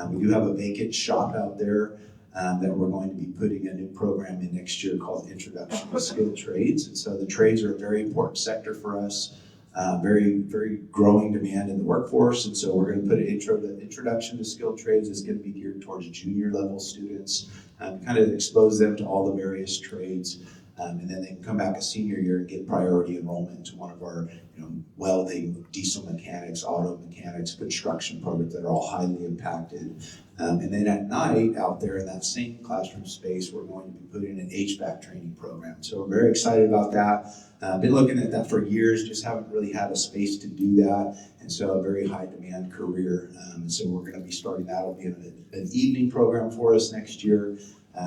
We do have a vacant shop out there that we're going to be putting a new program in next year called Introduction to Skilled Trades, and so the trades are a very important sector for us. Very, very growing demand in the workforce, and so we're going to put an introduction to skilled trades. It's going to be geared towards junior level students, kind of expose them to all the various trades, and then they can come back a senior year and get priority enrollment to one of our welding, diesel mechanics, auto mechanics, construction programs that are all highly impacted. And then at night, out there in that same classroom space, we're going to be putting an HVAC training program. So we're very excited about that. Been looking at that for years, just haven't really had a space to do that. And so a very high demand career. So we're going to be starting that. It'll be an evening program for us next year,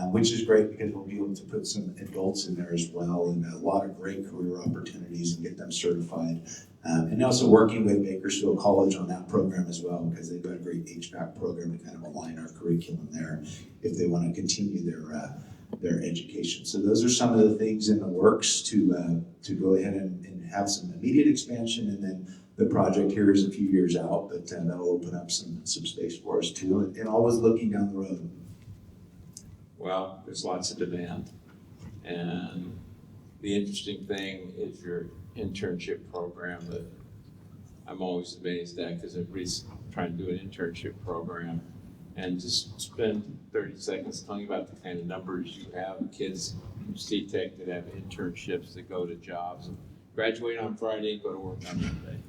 which is great because we'll be able to put some adults in there as well, and a lot of great career opportunities and get them certified. And also working with Bakersfield College on that program as well, because they've got a great HVAC program to kind of align our curriculum there if they want to continue their education. So those are some of the things in the works to go ahead and have some immediate expansion, and then the project here is a few years out, but that'll open up some space for us too, and always looking down the road. Well, there's lots of demand, and the interesting thing is your internship program that I'm always amazed at, because everybody's trying to do an internship program, and just spend 30 seconds telling about the kind of numbers you have of kids from CTEC that have internships that go to jobs and graduate on Friday, go to work on Monday.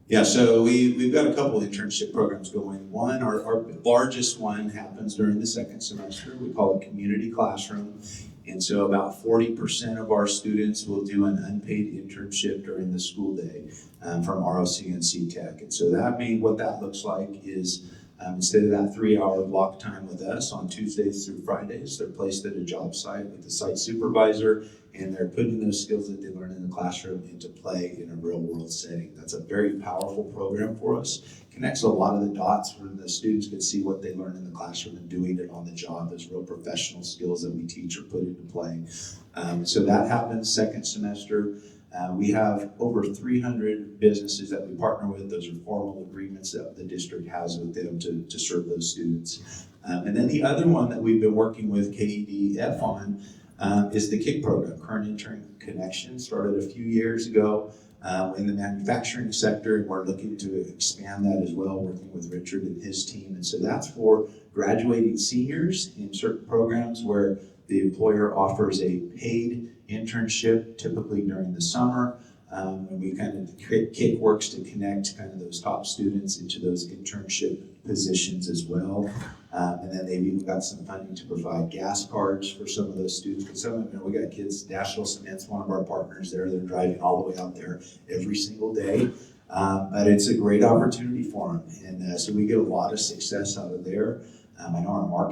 Yeah, so we've got a couple of internship programs going. One, our largest one happens during the second semester. We call it Community Classroom. And so about 40% of our students will do an unpaid internship during the school day from ROC and CTEC. And so that means what that looks like is instead of that 3-hour block time with us on Tuesdays through Fridays, they're placed at a job site with the site supervisor, and they're putting those skills that they learn in the classroom into play in a real world setting. That's a very powerful program for us. Connects a lot of the dots where the students can see what they learn in the classroom and doing it on the job. Those real professional skills that we teach are put into play. So that happens second semester. We have over 300 businesses that we partner with. Those are formal agreements that the district has with them to serve those students. And then the other one that we've been working with KEDF on is the KIC program, Kern Intern Connection. Started a few years ago in the manufacturing sector, and we're looking to expand that as well, working with Richard and his team. And so that's for graduating seniors in certain programs where the employer offers a paid internship, typically during the summer, And we kind of KIC works to connect kind of those top students into those internship positions as well. And then they've even got some funding to provide gas cards for some of those students. But some of them, we got kids, National Cement's one of our partners there. They're driving all the way out there every single day. But it's a great opportunity for them. And so we get a lot of success out of there. I know our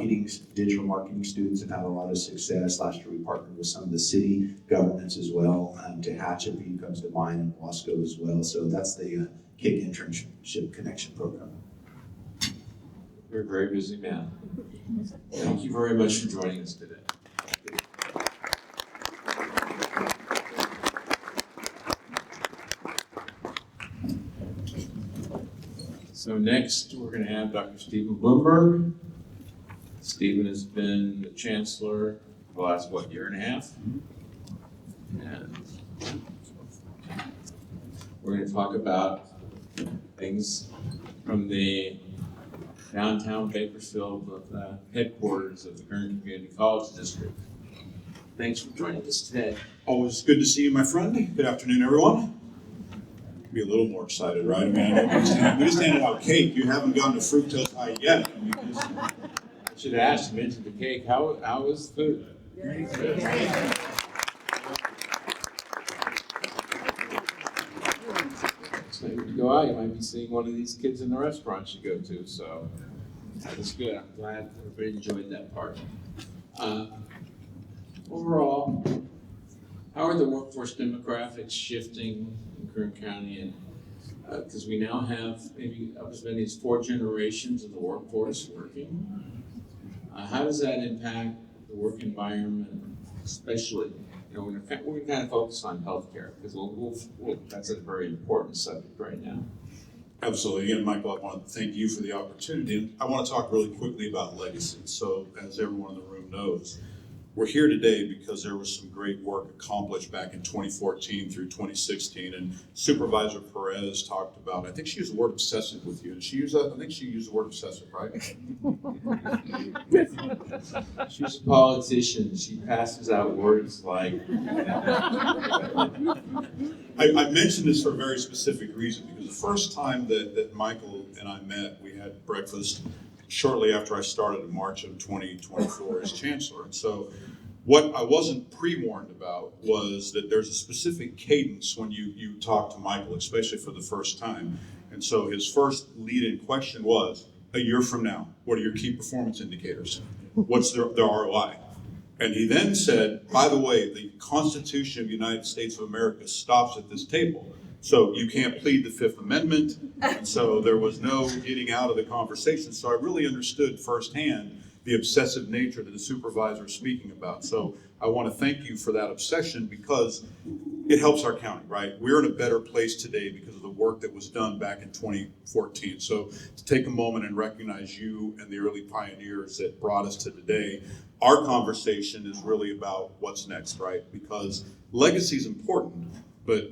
digital marketing students have had a lot of success. Last year we partnered with some of the city governments as well. Tehachapi comes to mind, and Wasco as well. So that's the KIC Internship Connection Program. You're a very busy man. Thank you very much for joining us today. So next, we're going to have Dr. Stephen Bloomberg. Stephen has been the chancellor for the last, year and a half? And we're going to talk about things from the downtown Bakersfield headquarters of the Kern Community College District. Thanks for joining us today. Always good to see you, my friend. Good afternoon, everyone. Be a little more excited, right? I mean, we just handed out cake. You haven't gone to fructose high yet. I mean, I should ask, you mentioned the cake. How was the food? So when you go out, you might be seeing one of these kids in the restaurants you go to. So that was good. I'm glad everybody enjoyed that part. Overall, how are the workforce demographics shifting in Kern County? And because we now have maybe up as many as 4 generations of the workforce working. How does that impact the work environment, especially? We're going to kind of focus on healthcare because that's a very important subject right now. absolutely. Again, Michael, I want to thank you for the opportunity. And I want to talk really quickly about legacy. So, as everyone in the room knows, we're here today because there was some great work accomplished back in 2014 through 2016, and Supervisor Perez talked about, I think she used the word obsessive with you. Did she use that? I think she used the word obsessive, right? She's a politician. She passes out words like... I mentioned this for a very specific reason, because the first time that Michael and I met, we had breakfast shortly after I started in March of 2024 as chancellor. And so what I wasn't pre-warned about was that there's a specific cadence when you talk to Michael, especially for the first time. And so his first lead-in question was, a year from now, what are your key performance indicators? What's the ROI? And he then said, by the way, the Constitution of the United States of America stops at this table. So you can't plead the Fifth Amendment. And so there was no getting out of the conversation. So I really understood firsthand the obsessive nature that the supervisor is speaking about. So I want to thank you for that obsession, because it helps our county, right? We're in a better place today because of the work that was done back in 2014. So to take a moment and recognize you and the early pioneers that brought us to today, our conversation is really about what's next, right? Because legacy is important, but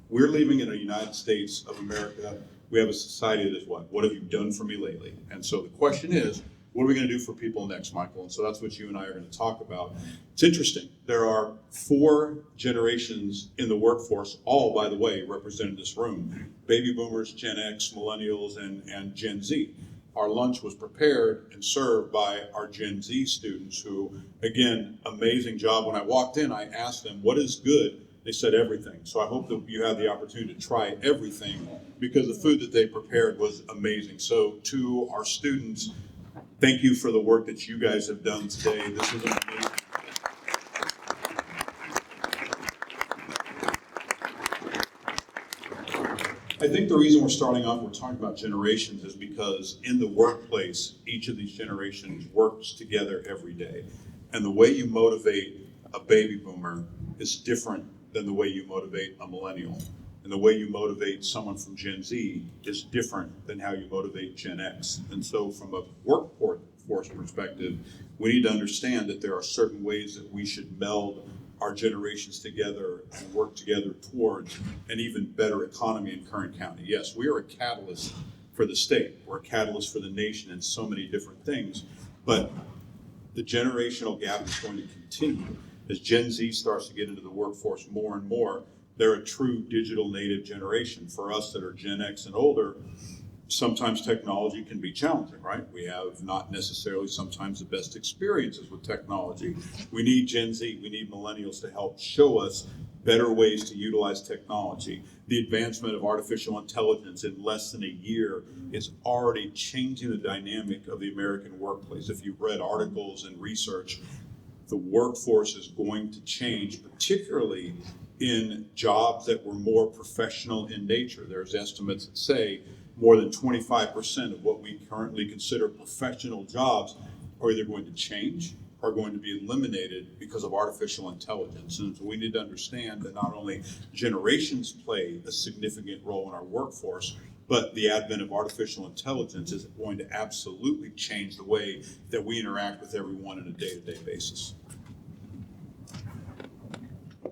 we're living in a United States of America. We have a society that is what? What have you done for me lately? And so the question is, what are we going to do for people next, Michael? And so that's what you and I are going to talk about. It's interesting. There are 4 generations in the workforce, all, by the way, represented in this room. Baby boomers, Gen X, millennials, and Gen Z. Our lunch was prepared and served by our Gen Z students who, again, amazing job. When I walked in, I asked them, what is good? They said everything. So I hope that you have the opportunity to try everything, because the food that they prepared was amazing. So to our students, thank you for the work that you guys have done today. This was amazing. I think the reason we're starting off, we're talking about generations, is because in the workplace, each of these generations works together every day. And the way you motivate a baby boomer is different than the way you motivate a millennial. And the way you motivate someone from Gen Z is different than how you motivate Gen X. And so from a workforce perspective, we need to understand that there are certain ways that we should meld our generations together and work together towards an even better economy in Kern County. Yes, we are a catalyst for the state. We're a catalyst for the nation in so many different things. But the generational gap is going to continue. As Gen Z starts to get into the workforce more and more, They're a true digital native generation. For us that are Gen X and older, sometimes technology can be challenging, right? We have not necessarily sometimes the best experiences with technology. We need Gen Z, we need millennials to help show us better ways to utilize technology. The advancement of artificial intelligence in less than a year is already changing the dynamic of the American workplace. If you've read articles and research, the workforce is going to change, particularly in jobs that were more professional in nature. There's estimates that say more than 25% of what we currently consider professional jobs are either going to change or going to be eliminated because of artificial intelligence. And so we need to understand that not only generations play a significant role in our workforce, but the advent of artificial intelligence is going to absolutely change the way that we interact with everyone on a day-to-day basis.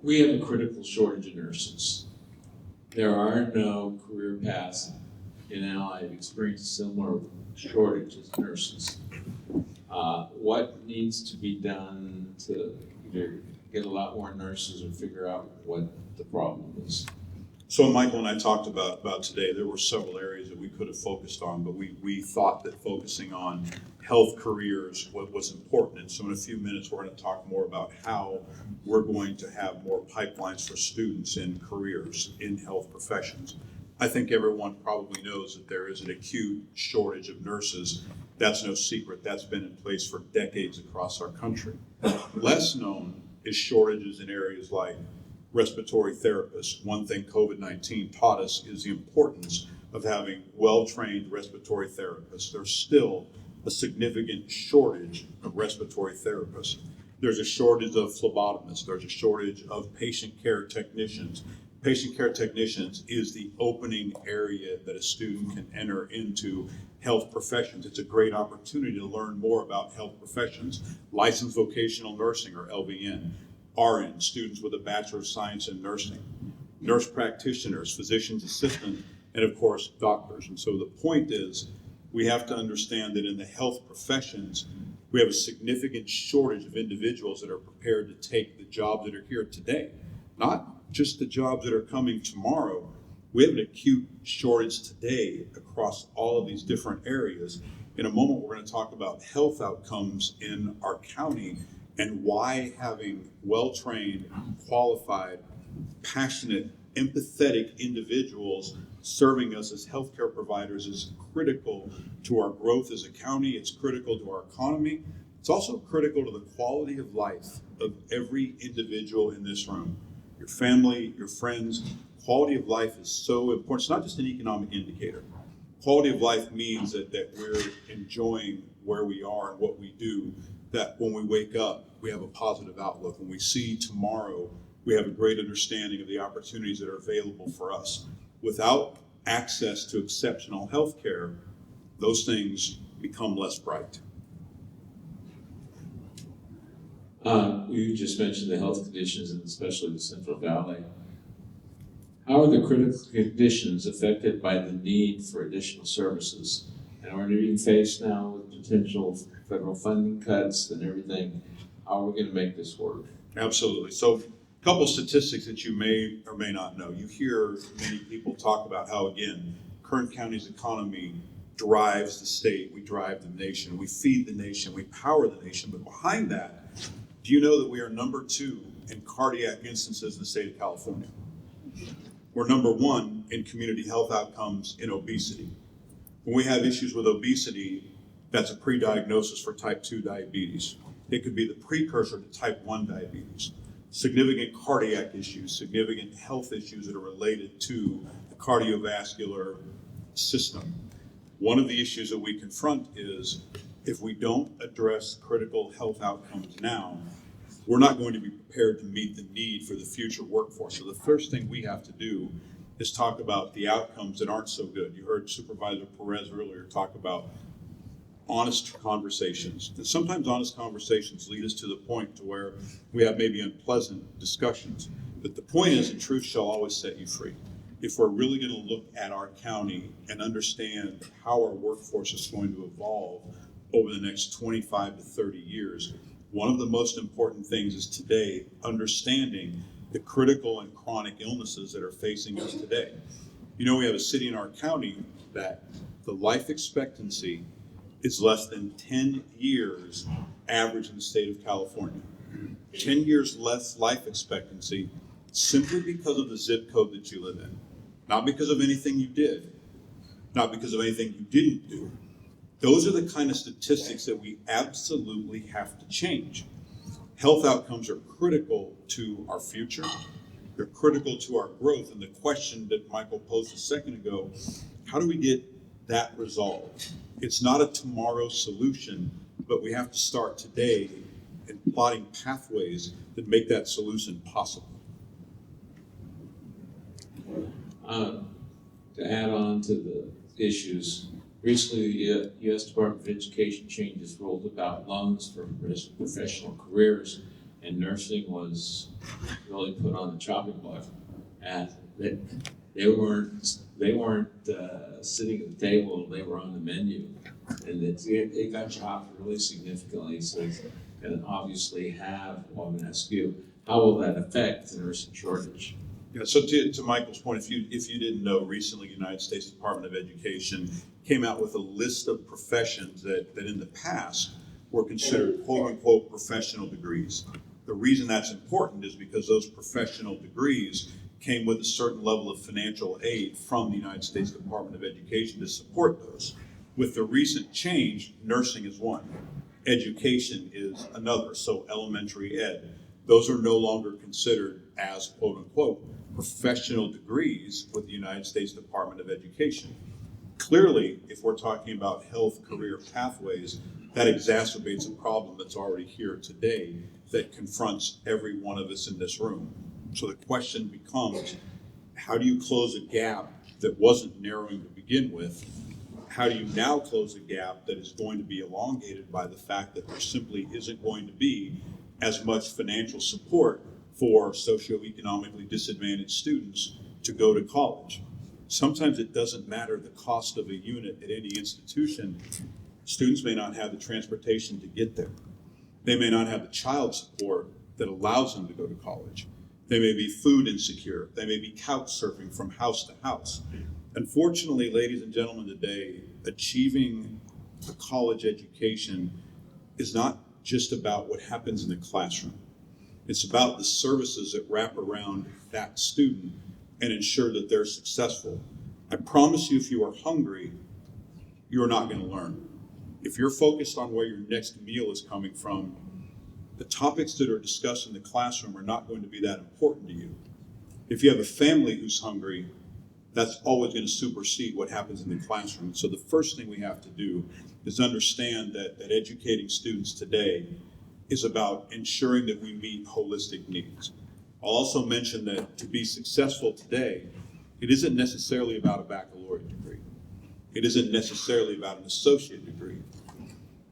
We have a critical shortage of nurses. There are no career paths in Ally have experienced a similar shortage as nurses. What needs to be done to either get a lot more nurses or figure out what the problem is? So Michael and I talked about today, there were several areas that we could have focused on, but we thought that focusing on health careers was important. And so in a few minutes, we're going to talk more about how we're going to have more pipelines for students in careers in health professions. I think everyone probably knows that there is an acute shortage of nurses. That's no secret. That's been in place for decades across our country. Less known is shortages in areas like respiratory therapists. One thing COVID-19 taught us is the importance of having well-trained respiratory therapists. There's still a significant shortage of respiratory therapists. There's a shortage of phlebotomists. There's a shortage of patient care technicians. Patient care technicians is the opening area that a student can enter into health professions. It's a great opportunity to learn more about health professions. Licensed vocational nursing, or LVN. RN, students with a Bachelor of Science in Nursing. Nurse practitioners, physician's assistant, and of course, doctors. And so the point is, we have to understand that in the health professions, we have a significant shortage of individuals that are prepared to take the jobs that are here today. Not just the jobs that are coming tomorrow. We have an acute shortage today across all of these different areas. In a moment, we're going to talk about health outcomes in our county and why having well-trained, qualified, passionate, empathetic individuals serving us as healthcare providers is critical to our growth as a county. It's critical to our economy. It's also critical to the quality of life of every individual in this room. Your family, your friends. Quality of life is so important. It's not just an economic indicator. Quality of life means that we're enjoying where we are and what we do, that when we wake up, we have a positive outlook. When we see tomorrow, we have a great understanding of the opportunities that are available for us. Without access to exceptional health care, those things become less bright. You just mentioned the health conditions, and especially the Central Valley. How are the critical conditions affected by the need for additional services? And we're being faced now with potential federal funding cuts and everything. How are we going to make this work? Absolutely. So a couple of statistics that you may or may not know. You hear many people talk about how, again, Kern County's economy drives the state, we drive the nation, we feed the nation, we power the nation. But behind that, do you know that we are number 2 in cardiac instances in the state of California? We're number 1 in community health outcomes in obesity. When we have issues with obesity, that's a pre-diagnosis for type 2 diabetes. It could be the precursor to type 1 diabetes. Significant cardiac issues, significant health issues that are related to the cardiovascular system. One of the issues that we confront is if we don't address critical health outcomes now, we're not going to be prepared to meet the need for the future workforce. So the first thing we have to do is talk about the outcomes that aren't so good. You heard Supervisor Perez earlier talk about honest conversations. And sometimes honest conversations lead us to the point to where we have maybe unpleasant discussions. But the point is, the truth shall always set you free. If we're really going to look at our county and understand how our workforce is going to evolve over the next 25 to 30 years, one of the most important things is today understanding the critical and chronic illnesses that are facing us today. You know, we have a city in our county that the life expectancy is less than 10 years average in the state of California. 10 years less life expectancy simply because of the zip code that you live in. Not because of anything you did, not because of anything you didn't do. Those are the kind of statistics that we absolutely have to change. Health outcomes are critical to our future. They're critical to our growth. And the question that Michael posed a second ago, how do we get that resolved? It's not a tomorrow solution, but we have to start today in plotting pathways that make that solution possible. To add on to the issues, recently the U.S. Department of Education changes rules about loans for professional careers, and nursing was really put on the chopping block. And they weren't sitting at the table; they were on the menu, and it got chopped really significantly. So it's going to obviously have. Well, I'm going to ask you, how will that affect the nursing shortage? Yeah, so to Michael's point, if you didn't know, recently the United States Department of Education came out with a list of professions that in the past were considered quote unquote professional degrees. The reason that's important is because those professional degrees came with a certain level of financial aid from the United States Department of Education to support those. With the recent change, nursing is one, education is another, so elementary ed. Those are no longer considered as quote unquote professional degrees with the United States Department of Education. Clearly, if we're talking about health career pathways, that exacerbates a problem that's already here today that confronts every one of us in this room. So the question becomes, how do you close a gap that wasn't narrowing to begin with? How do you now close a gap that is going to be elongated by the fact that there simply isn't going to be as much financial support for socioeconomically disadvantaged students to go to college? Sometimes it doesn't matter the cost of a unit at any institution. Students may not have the transportation to get there. They may not have the child support that allows them to go to college. They may be food insecure. They may be couch surfing from house to house. Unfortunately, ladies and gentlemen, today, achieving a college education is not just about what happens in the classroom. It's about the services that wrap around that student and ensure that they're successful. I promise you, if you are hungry, you're not going to learn. If you're focused on where your next meal is coming from, the topics that are discussed in the classroom are not going to be that important to you. If you have a family who's hungry, that's always going to supersede what happens in the classroom. So the first thing we have to do is understand that educating students today is about ensuring that we meet holistic needs. I'll also mention that to be successful today, it isn't necessarily about a baccalaureate degree. It isn't necessarily about an associate degree.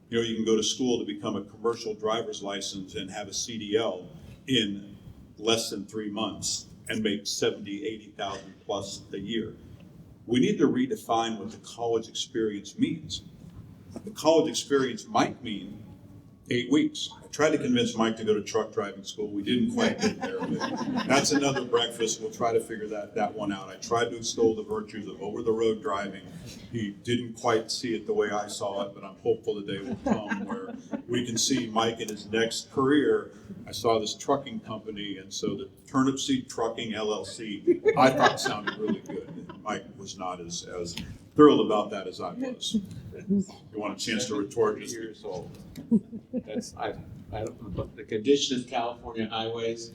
You know, you can go to school to become a commercial driver's license and have a CDL in less than 3 months and make 70, 80,000 plus a year. We need to redefine what the college experience means. The college experience might mean 8 weeks. I tried to convince Mike to go to truck driving school. We didn't quite get there, but that's another breakfast. We'll try to figure that one out. I tried to extol the virtues of over-the-road driving. He didn't quite see it the way I saw it, but I'm hopeful the day will come where we can see Mike in his next career. I saw this trucking company, and so the Turnip Seed Trucking LLC, I thought sounded really good. And Mike was not as thrilled about that as I was. You want a chance to retort? Just years old. That's I don't know, the condition of California highways,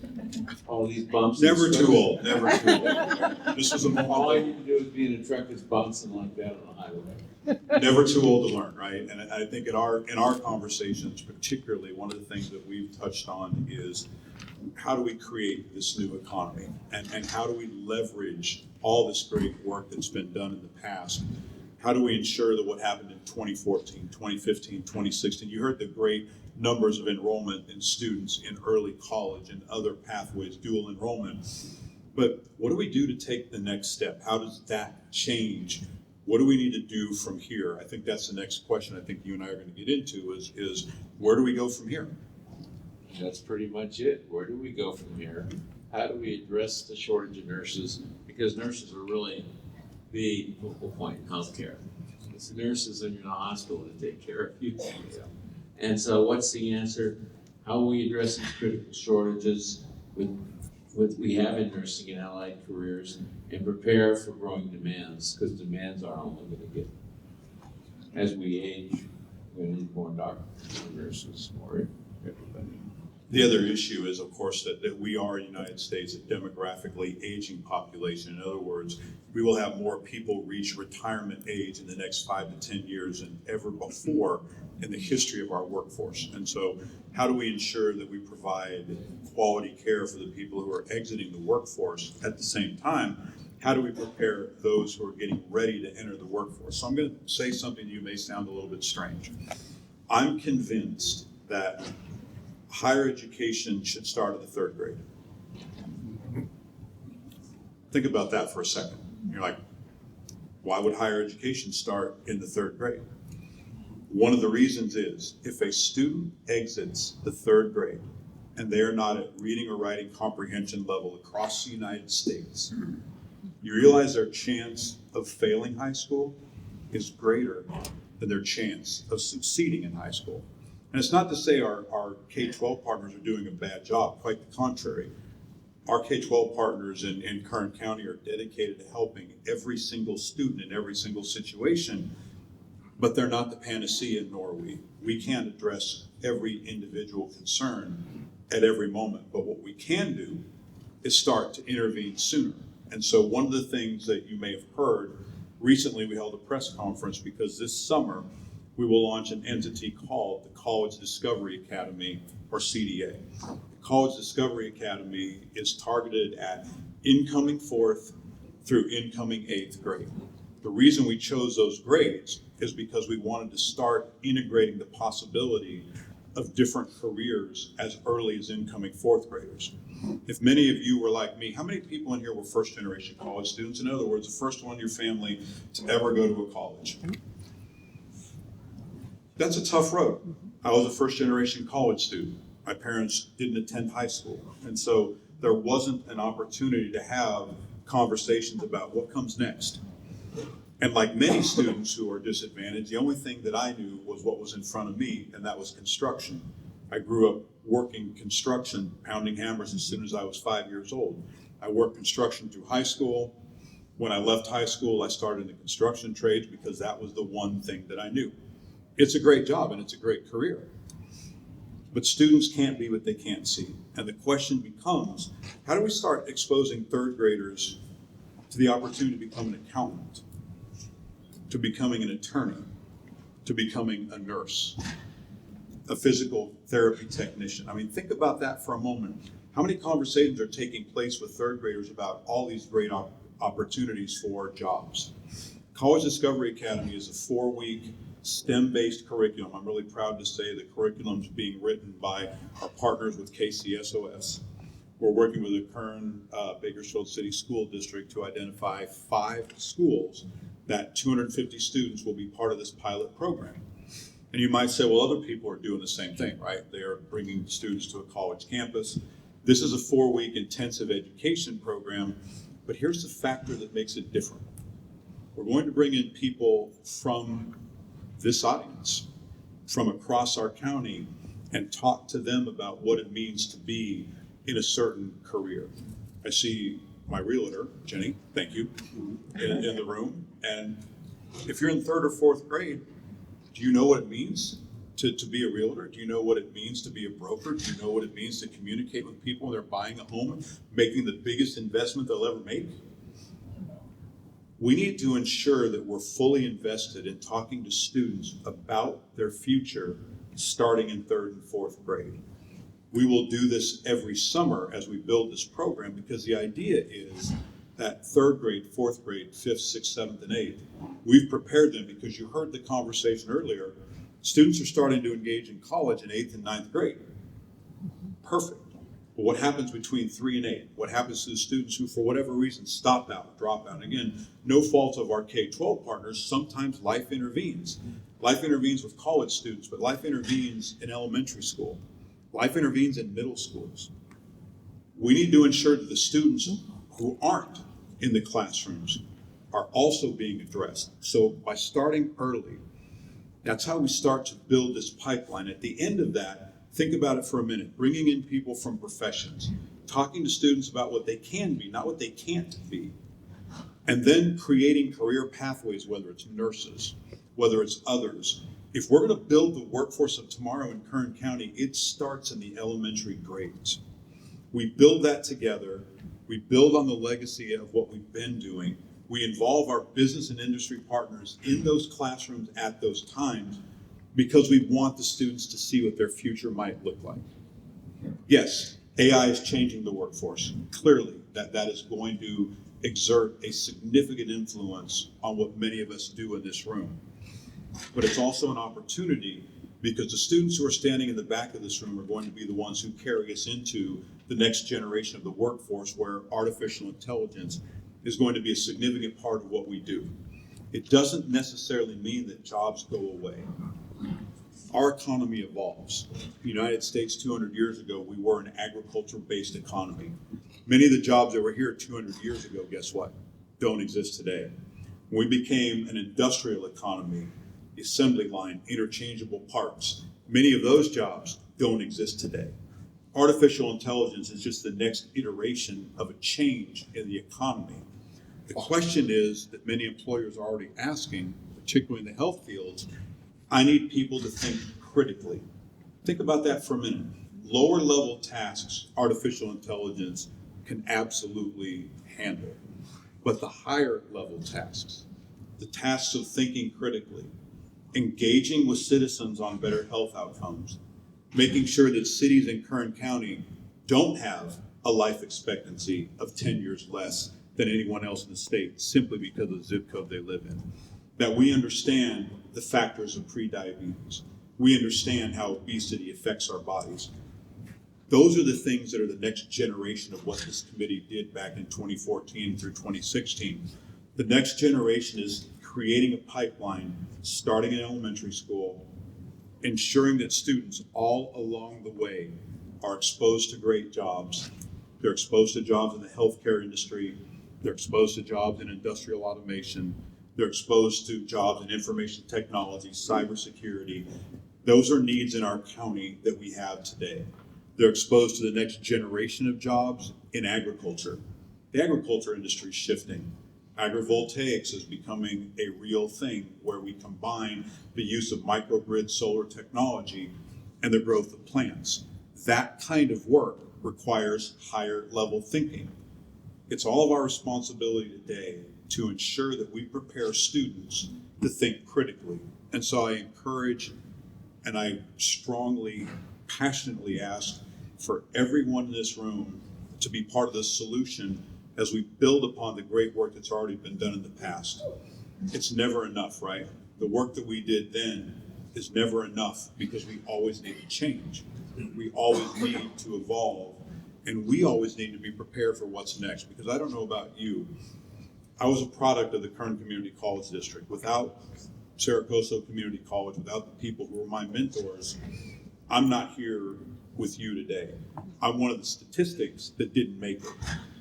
all these bumps. Never too old. Never too old. This was a All I moment. need to do is be in a truck that's bouncing like that on the highway. Never too old to learn, right? And I think in our conversations, particularly, one of the things that we've touched on is how do we create this new economy, and how do we leverage all this great work that's been done in the past? How do we ensure that what happened in 2014, 2015, 2016, you heard the great numbers of enrollment in students in early college and other pathways, dual enrollment. But what do we do to take the next step? How does that change? What do we need to do from here? I think that's the next question I think you and I are going to get into is where do we go from here? That's pretty much it. Where do we go from here? how do we address the shortage of nurses? Because nurses are really the focal point in healthcare. It's the nurses in your hospital that take care of you. And so what's the answer? How will we address these critical shortages with we have in nursing and allied careers and prepare for growing demands, because demands are only going to get, as we age, we're going to need more doctors, more nurses, more everybody. The other issue is, of course, that we are in the United States a demographically aging population. In other words, we will have more people reach retirement age in the next 5 to 10 years than ever before in the history of our workforce. And so how do we ensure that we provide quality care for the people who are exiting the workforce at the same time? How do we prepare those who are getting ready to enter the workforce? So I'm going to say something that you may sound a little bit strange. I'm convinced that higher education should start at the 3rd grade. Think about that for a second. You're like, why would higher education start in the 3rd grade? One of the reasons is if a student exits the 3rd grade and they're not at reading or writing comprehension level across the United States, you realize their chance of failing high school is greater than their chance of succeeding in high school. And it's not to say our K-12 partners are doing a bad job, quite the contrary. Our K-12 partners in Kern County are dedicated to helping every single student in every single situation, but they're not the panacea, nor are we. We can't address every individual concern at every moment, but what we can do is start to intervene sooner. And so one of the things that you may have heard, recently we held a press conference because this summer we will launch an entity called the College Discovery Academy, or CDA. The College Discovery Academy is targeted at incoming 4th through incoming 8th grade. The reason we chose those grades is because we wanted to start integrating the possibility of different careers as early as incoming 4th graders. If many of you were like me, how many people in here were 1st generation college students? In other words, the first one in your family to ever go to a college. That's a tough road. I was a 1st generation college student. My parents didn't attend high school. And so there wasn't an opportunity to have conversations about what comes next. And like many students who are disadvantaged, the only thing that I knew was what was in front of me, and that was construction. I grew up working construction, pounding hammers as soon as I was 5 years old. I worked construction through high school. When I left high school, I started in the construction trades because that was the one thing that I knew. It's a great job and it's a great career. But students can't be what they can't see. And the question becomes, how do we start exposing 3rd graders to the opportunity to become an accountant, to becoming an attorney, to becoming a nurse, a physical therapy technician? I mean, think about that for a moment. How many conversations are taking place with 3rd graders about all these great opportunities for jobs? College Discovery Academy is a 4-week STEM-based curriculum. I'm really proud to say the curriculum is being written by our partners with KCSOS. We're working with the Kern Bakersfield City School District to identify 5 schools that 250 students will be part of this pilot program. And you might say, well, other people are doing the same thing, right? They are bringing students to a college campus. This is a 4-week intensive education program, but here's the factor that makes it different. We're going to bring in people from this audience, from across our county, and talk to them about what it means to be in a certain career. I see my realtor, Jenny, thank you, in the room. And if you're in 3rd or 4th grade, do you know what it means to be a realtor? Do you know what it means to be a broker? Do you know what it means to communicate with people when they're buying a home, making the biggest investment they'll ever make? We need to ensure that we're fully invested in talking to students about their future starting in 3rd and 4th grade. We will do this every summer as we build this program because the idea is that 3rd grade, 4th grade, 5th, 6th, 7th, and 8th, we've prepared them because you heard the conversation earlier. Students are starting to engage in college in 8th and 9th grade. Perfect. But what happens between 3 and 8? What happens to the students who, for whatever reason, stop out, drop out? Again, no fault of our K-12 partners. Sometimes life intervenes. Life intervenes with college students, but life intervenes in elementary school. Life intervenes in middle schools. We need to ensure that the students who aren't in the classrooms are also being addressed. So by starting early, that's how we start to build this pipeline. At the end of that, think about it for a minute, bringing in people from professions, talking to students about what they can be, not what they can't be, and then creating career pathways, whether it's nurses, whether it's others. If we're going to build the workforce of tomorrow in Kern County, it starts in the elementary grades. We build that together. We build on the legacy of what we've been doing. We involve our business and industry partners in those classrooms at those times because we want the students to see what their future might look like. Yes, AI is changing the workforce. Clearly, that is going to exert a significant influence on what many of us do in this room. But it's also an opportunity because the students who are standing in the back of this room are going to be the ones who carry us into the next generation of the workforce where artificial intelligence is going to be a significant part of what we do. It doesn't necessarily mean that jobs go away. Our economy evolves. The United States 200 years ago, we were an agriculture-based economy. Many of the jobs that were here 200 years ago, guess what? Don't exist today. When we became an industrial economy, the assembly line, interchangeable parts, many of those jobs don't exist today. Artificial intelligence is just the next iteration of a change in the economy. The question is that many employers are already asking, particularly in the health fields, I need people to think critically. Think about that for a minute. Lower level tasks, artificial intelligence can absolutely handle. But the higher level tasks, the tasks of thinking critically, engaging with citizens on better health outcomes, making sure that cities in Kern County don't have a life expectancy of 10 years less than anyone else in the state simply because of the zip code they live in. That we understand the factors of prediabetes. We understand how obesity affects our bodies. Those are the things that are the next generation of what this committee did back in 2014 through 2016. The next generation is creating a pipeline, starting in elementary school, ensuring that students all along the way are exposed to great jobs. They're exposed to jobs in the healthcare industry. They're exposed to jobs in industrial automation. They're exposed to jobs in information technology, cybersecurity. Those are needs in our county that we have today. They're exposed to the next generation of jobs in agriculture. The agriculture industry is shifting. Agrivoltaics is becoming a real thing where we combine the use of microgrid solar technology and the growth of plants. That kind of work requires higher level thinking. It's all of our responsibility today to ensure that we prepare students to think critically. And so I encourage and I strongly, passionately ask for everyone in this room to be part of the solution as we build upon the great work that's already been done in the past. It's never enough, right? The work that we did then is never enough because we always need to change. We always need to evolve, and we always need to be prepared for what's next. Because I don't know about you, I was a product of the Kern Community College District. Without Saracoso Community College, without the people who were my mentors, I'm not here with you today. I'm one of the statistics that didn't make it.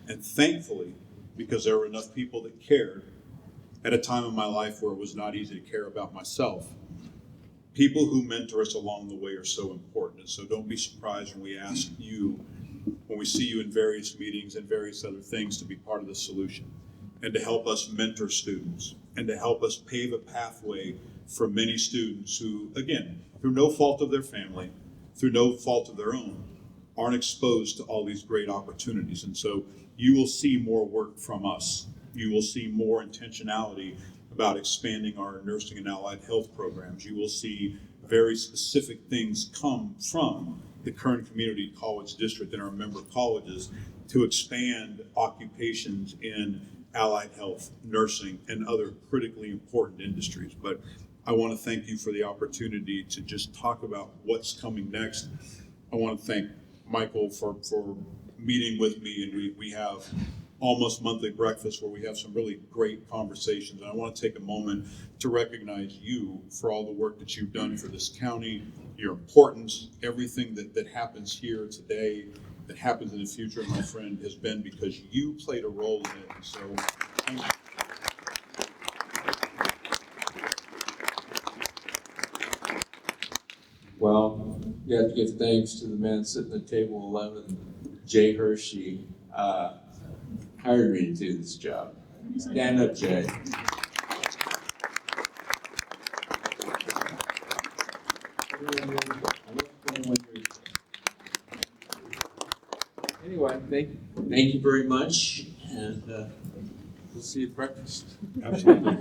And thankfully, because there were enough people that cared at a time in my life where it was not easy to care about myself, people who mentor us along the way are so important. And so don't be surprised when we ask you, when we see you in various meetings and various other things, to be part of the solution and to help us mentor students and to help us pave a pathway for many students who, again, through no fault of their family, through no fault of their own, aren't exposed to all these great opportunities. And so you will see more work from us. You will see more intentionality about expanding our nursing and allied health programs. You will see very specific things come from the Kern Community College District and our member colleges to expand occupations in allied health, nursing, and other critically important industries. But I want to thank you for the opportunity to just talk about what's coming next. I want to thank Michael for meeting with me, and we have almost monthly breakfast where we have some really great conversations. And I want to take a moment to recognize you for all the work that you've done for this county, your importance, everything that happens here today that happens in the future, my friend, has been because you played a role in it. And so, thank you. Well, you have to give thanks to the man sitting at table 11, Jay Hershey, hired me to do this job. Stand up, Jay. Anyway, thank you very much, and we'll see you at breakfast. Absolutely.